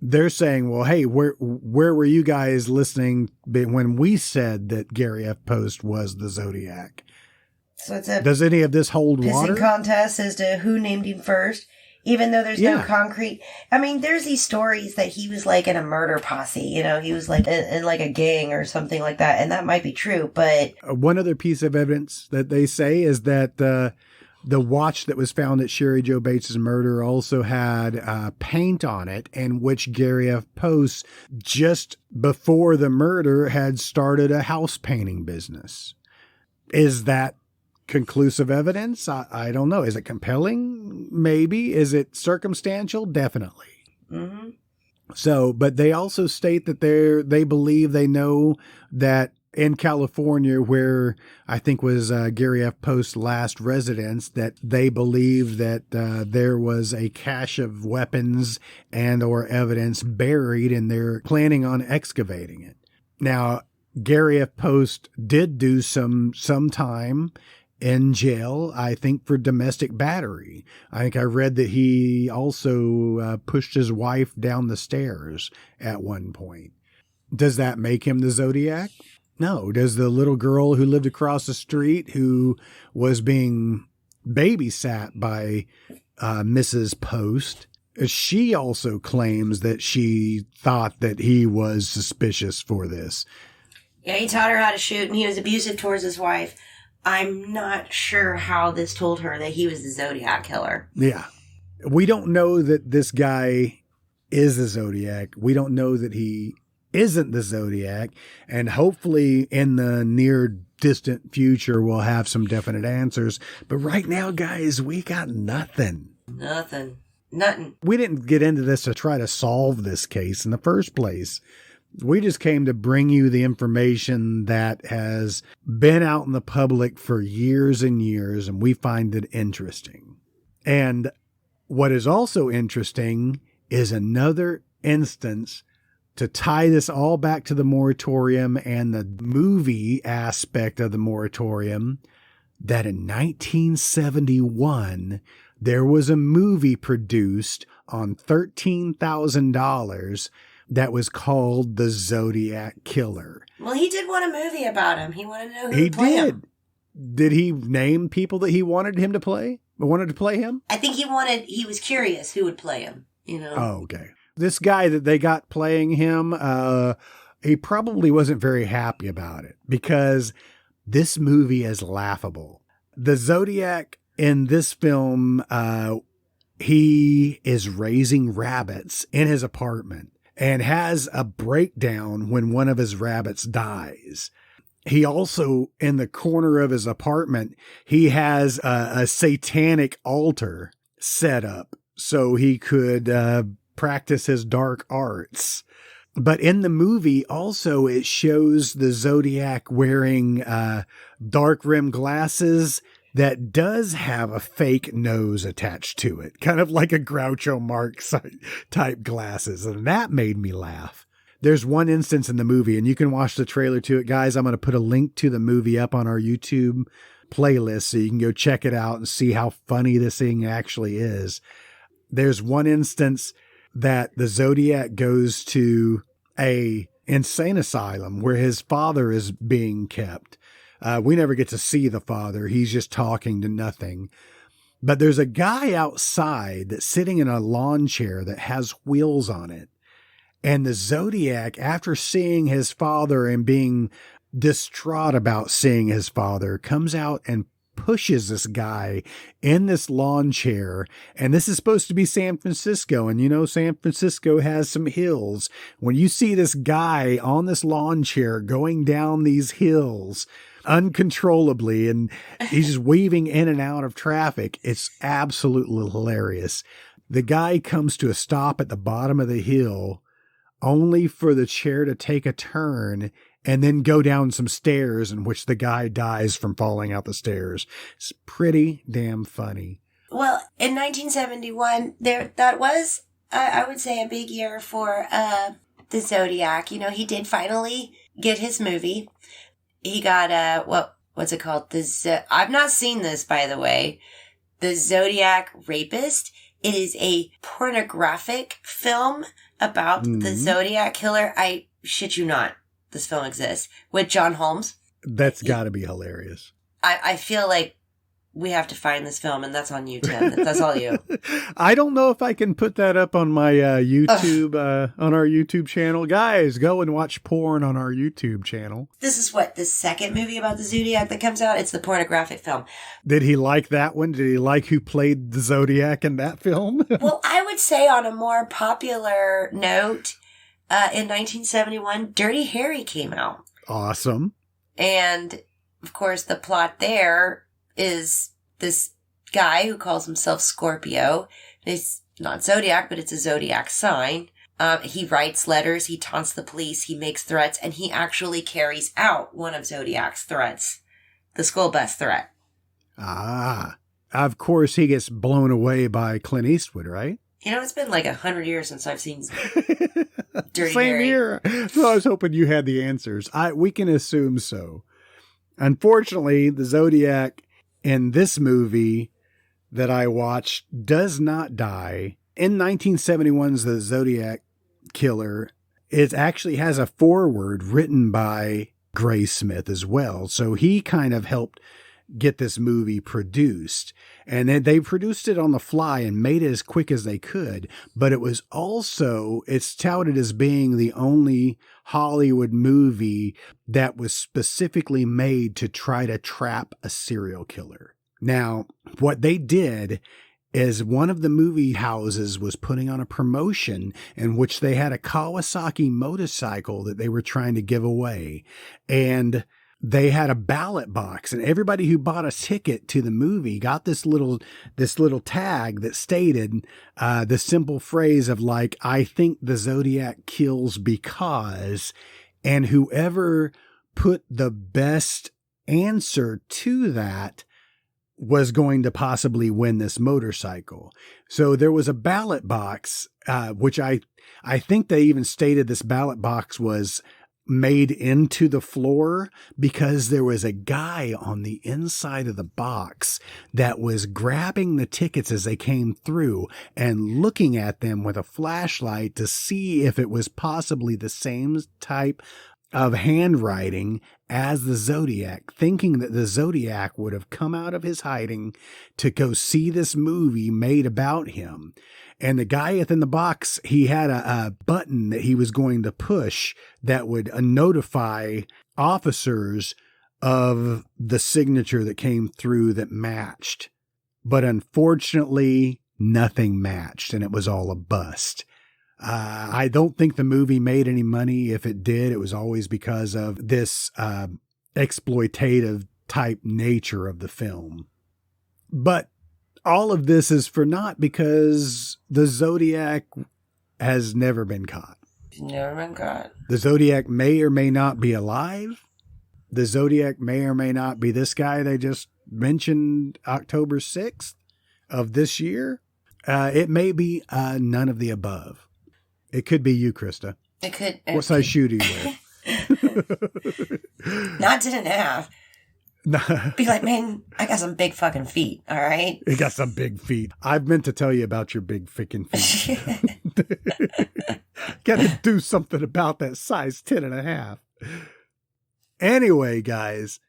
they're saying, well, hey, where were you guys listening when we said that Gary F. Post was the Zodiac? So does any of this hold water? Pissing contest as to who named him first. Even though there's no concrete. I mean, there's these stories that he was in a murder posse, he was in a gang or something like that. And that might be true, but. One other piece of evidence that they say is that the watch that was found at Sherry Jo Bates' murder also had paint on it, in which Gary F. Post, just before the murder, had started a house painting business. Is that conclusive evidence? I don't know. Is it compelling? Maybe. Is it circumstantial? Definitely. Mm-hmm. So, but they also state that they believe they know that in California, where I think was Gary F. Post's last residence, that they believe that there was a cache of weapons and or evidence buried, and they're planning on excavating it. Now, Gary F. Post did do some time in jail, I think, for domestic battery. I think I read that he also pushed his wife down the stairs at one point. Does that make him the Zodiac? No. Does the little girl who lived across the street, who was being babysat by Mrs. Post, she also claims that she thought that he was suspicious for this. Yeah, he taught her how to shoot, and he was abusive towards his wife. I'm not sure how this told her that he was the Zodiac killer. Yeah. We don't know that this guy is the Zodiac. We don't know that he isn't the Zodiac. And hopefully in the near distant future, we'll have some definite answers. But right now, guys, we got nothing. Nothing. We didn't get into this to try to solve this case in the first place. We just came to bring you the information that has been out in the public for years and years, and we find it interesting. And what is also interesting is another instance to tie this all back to the moratorium and the movie aspect of the moratorium, that in 1971, there was a movie produced on $13,000 that was called The Zodiac Killer. Well, he did want a movie about him. He wanted to know who would play him. Did he name people that he wanted him to play? Wanted to play him? I think he was curious who would play him, you know? Oh, okay. This guy that they got playing him, he probably wasn't very happy about it because this movie is laughable. The Zodiac in this film, he is raising rabbits in his apartment and has a breakdown when one of his rabbits dies. He also, in the corner of his apartment, he has a satanic altar set up so he could practice his dark arts. But in the movie, also, it shows the Zodiac wearing dark rim glasses that does have a fake nose attached to it, kind of like a Groucho Marx type glasses. And that made me laugh. There's one instance in the movie, and you can watch the trailer to it, guys. I'm going to put a link to the movie up on our YouTube playlist so you can go check it out and see how funny this thing actually is. There's one instance that the Zodiac goes to a insane asylum where his father is being kept. We never get to see the father. He's just talking to nothing. But there's a guy outside that's sitting in a lawn chair that has wheels on it. And the Zodiac, after seeing his father and being distraught about seeing his father, comes out and pushes this guy in this lawn chair. And this is supposed to be San Francisco. And you know, San Francisco has some hills. When you see this guy on this lawn chair going down these hills uncontrollably, and he's just weaving in and out of traffic, it's absolutely hilarious. The guy comes to a stop at the bottom of the hill only for the chair to take a turn and then go down some stairs in which the guy dies from falling out the stairs. It's pretty damn funny. Well, in 1971, that was, I would say, a big year for the Zodiac. You know, he did finally get his movie. He got, what's it called? I've not seen this, by the way. The Zodiac Rapist. It is a pornographic film about the Zodiac Killer. I shit you not. This film exists with John Holmes. That's got to be hilarious. I feel like we have to find this film, and that's on you, Tim. That's all you. I don't know if I can put that up on my YouTube, on our YouTube channel. Guys, go and watch porn on our YouTube channel. This is the second movie about the Zodiac that comes out. It's the pornographic film. Did he like that one? Did he like who played the Zodiac in that film? Well, I would say on a more popular note, in 1971, Dirty Harry came out. Awesome. And, of course, the plot there is this guy who calls himself Scorpio. It's not Zodiac, but it's a Zodiac sign. He writes letters, he taunts the police, he makes threats, and he actually carries out one of Zodiac's threats, the school bus threat. Ah, of course he gets blown away by Clint Eastwood, right? You know, it's been like 100 years since I've seen Dirty Same Harry. here. So I was hoping you had the answers. We can assume so. Unfortunately, the Zodiac in this movie that I watched does not die. In 1971's The Zodiac Killer, it actually has a foreword written by Graysmith as well. So he kind of helped get this movie produced. And then they produced it on the fly and made it as quick as they could. But it was also, it's touted as being the only Hollywood movie that was specifically made to try to trap a serial killer. Now, what they did is one of the movie houses was putting on a promotion in which they had a Kawasaki motorcycle that they were trying to give away. And they had a ballot box, and everybody who bought a ticket to the movie got this little tag that stated the simple phrase of like, I think the Zodiac kills because, and whoever put the best answer to that was going to possibly win this motorcycle. So there was a ballot box, which I think they even stated this ballot box was made into the floor because there was a guy on the inside of the box that was grabbing the tickets as they came through and looking at them with a flashlight to see if it was possibly the same type of handwriting as the Zodiac, thinking that the Zodiac would have come out of his hiding to go see this movie made about him. And the guy in the box, he had a button that he was going to push that would notify officers of the signature that came through that matched. But unfortunately, nothing matched, and it was all a bust. I don't think the movie made any money. If it did, it was always because of this exploitative type nature of the film. But all of this is for naught because the Zodiac has never been caught. Never been caught. The Zodiac may or may not be alive. The Zodiac may or may not be this guy they just mentioned, October 6th of this year. It may be none of the above. It could be you, Krista. It could. What size shoe do you wear? Not 10.5. Be like, man, I got some big fucking feet, all right? You got some big feet. I've meant to tell you about your big fucking feet. Got to do something about that size 10.5. Anyway, guys,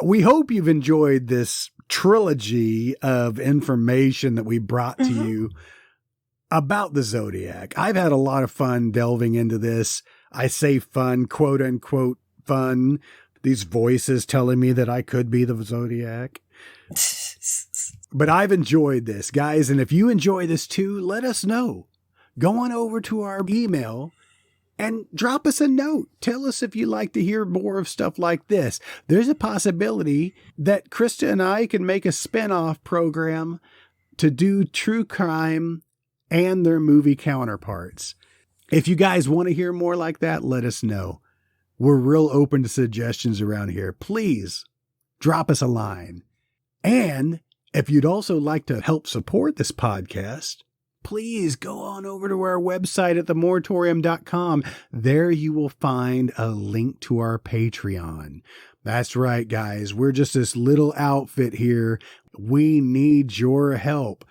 we hope you've enjoyed this trilogy of information that we brought to you about the Zodiac. I've had a lot of fun delving into this. I say fun, quote unquote fun. These voices telling me that I could be the Zodiac. But I've enjoyed this, guys. And if you enjoy this too, let us know. Go on over to our email and drop us a note. Tell us if you'd like to hear more of stuff like this. There's a possibility that Krista and I can make a spin-off program to do true crime and their movie counterparts. If you guys want to hear more like that, let us know. We're real open to suggestions around here. Please drop us a line. And if you'd also like to help support this podcast, please go on over to our website at themoratorium.com. There you will find a link to our Patreon. That's right, guys. We're just this little outfit here. We need your help.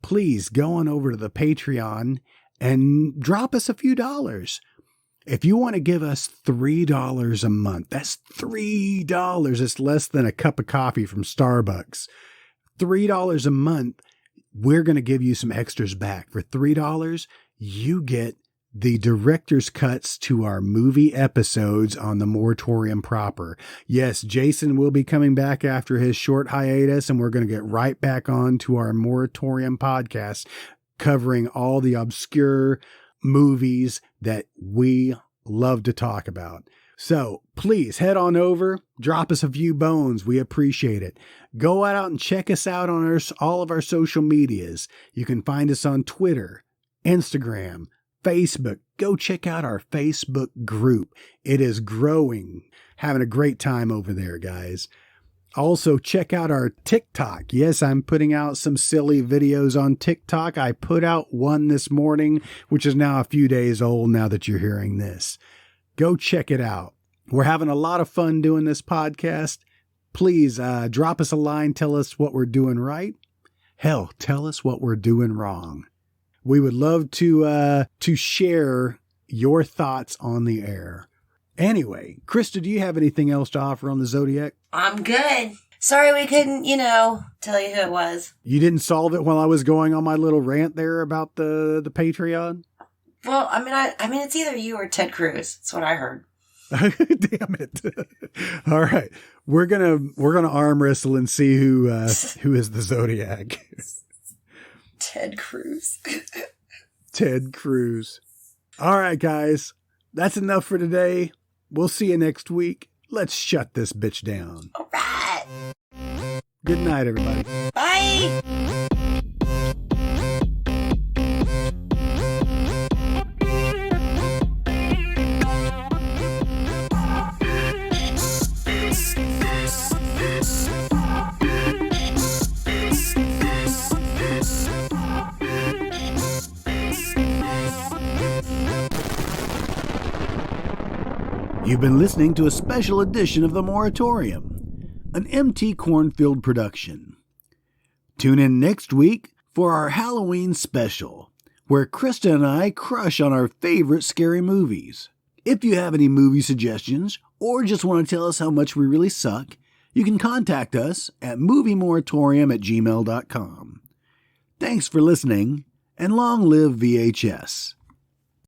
Please go on over to the Patreon and drop us a few dollars. If you want to give us $3 a month, that's $3. It's less than a cup of coffee from Starbucks. $3 a month, we're going to give you some extras back. For $3, you get the director's cuts to our movie episodes on the Moratorium proper. Yes, Jason will be coming back after his short hiatus, and we're going to get right back on to our Moratorium podcast, covering all the obscure movies that we love to talk about. So please head on over, drop us a few bones. We appreciate it. Go out and check us out on all of our social medias. You can find us on Twitter, Instagram, Facebook. Go check out our Facebook group. It is growing. Having a great time over there, guys. Also, check out our TikTok. Yes, I'm putting out some silly videos on TikTok. I put out one this morning, which is now a few days old now that you're hearing this. Go check it out. We're having a lot of fun doing this podcast. Please drop us a line. Tell us what we're doing right. Hell, tell us what we're doing wrong. We would love to share your thoughts on the air. Anyway, Krista, do you have anything else to offer on the Zodiac? I'm good. Sorry we couldn't, tell you who it was. You didn't solve it while I was going on my little rant there about the Patreon? Well, I mean, it's either you or Ted Cruz. That's what I heard. Damn it. All right. We're gonna arm wrestle and see who is the Zodiac. Ted Cruz. Ted Cruz. All right, guys. That's enough for today. We'll see you next week. Let's shut this bitch down. All right. Good night, everybody. Bye. You've been listening to a special edition of The Moratorium, an MT Cornfield production. Tune in next week for our Halloween special, where Krista and I crush on our favorite scary movies. If you have any movie suggestions, or just want to tell us how much we really suck, you can contact us at moviemoratorium@gmail.com. Thanks for listening, and long live VHS.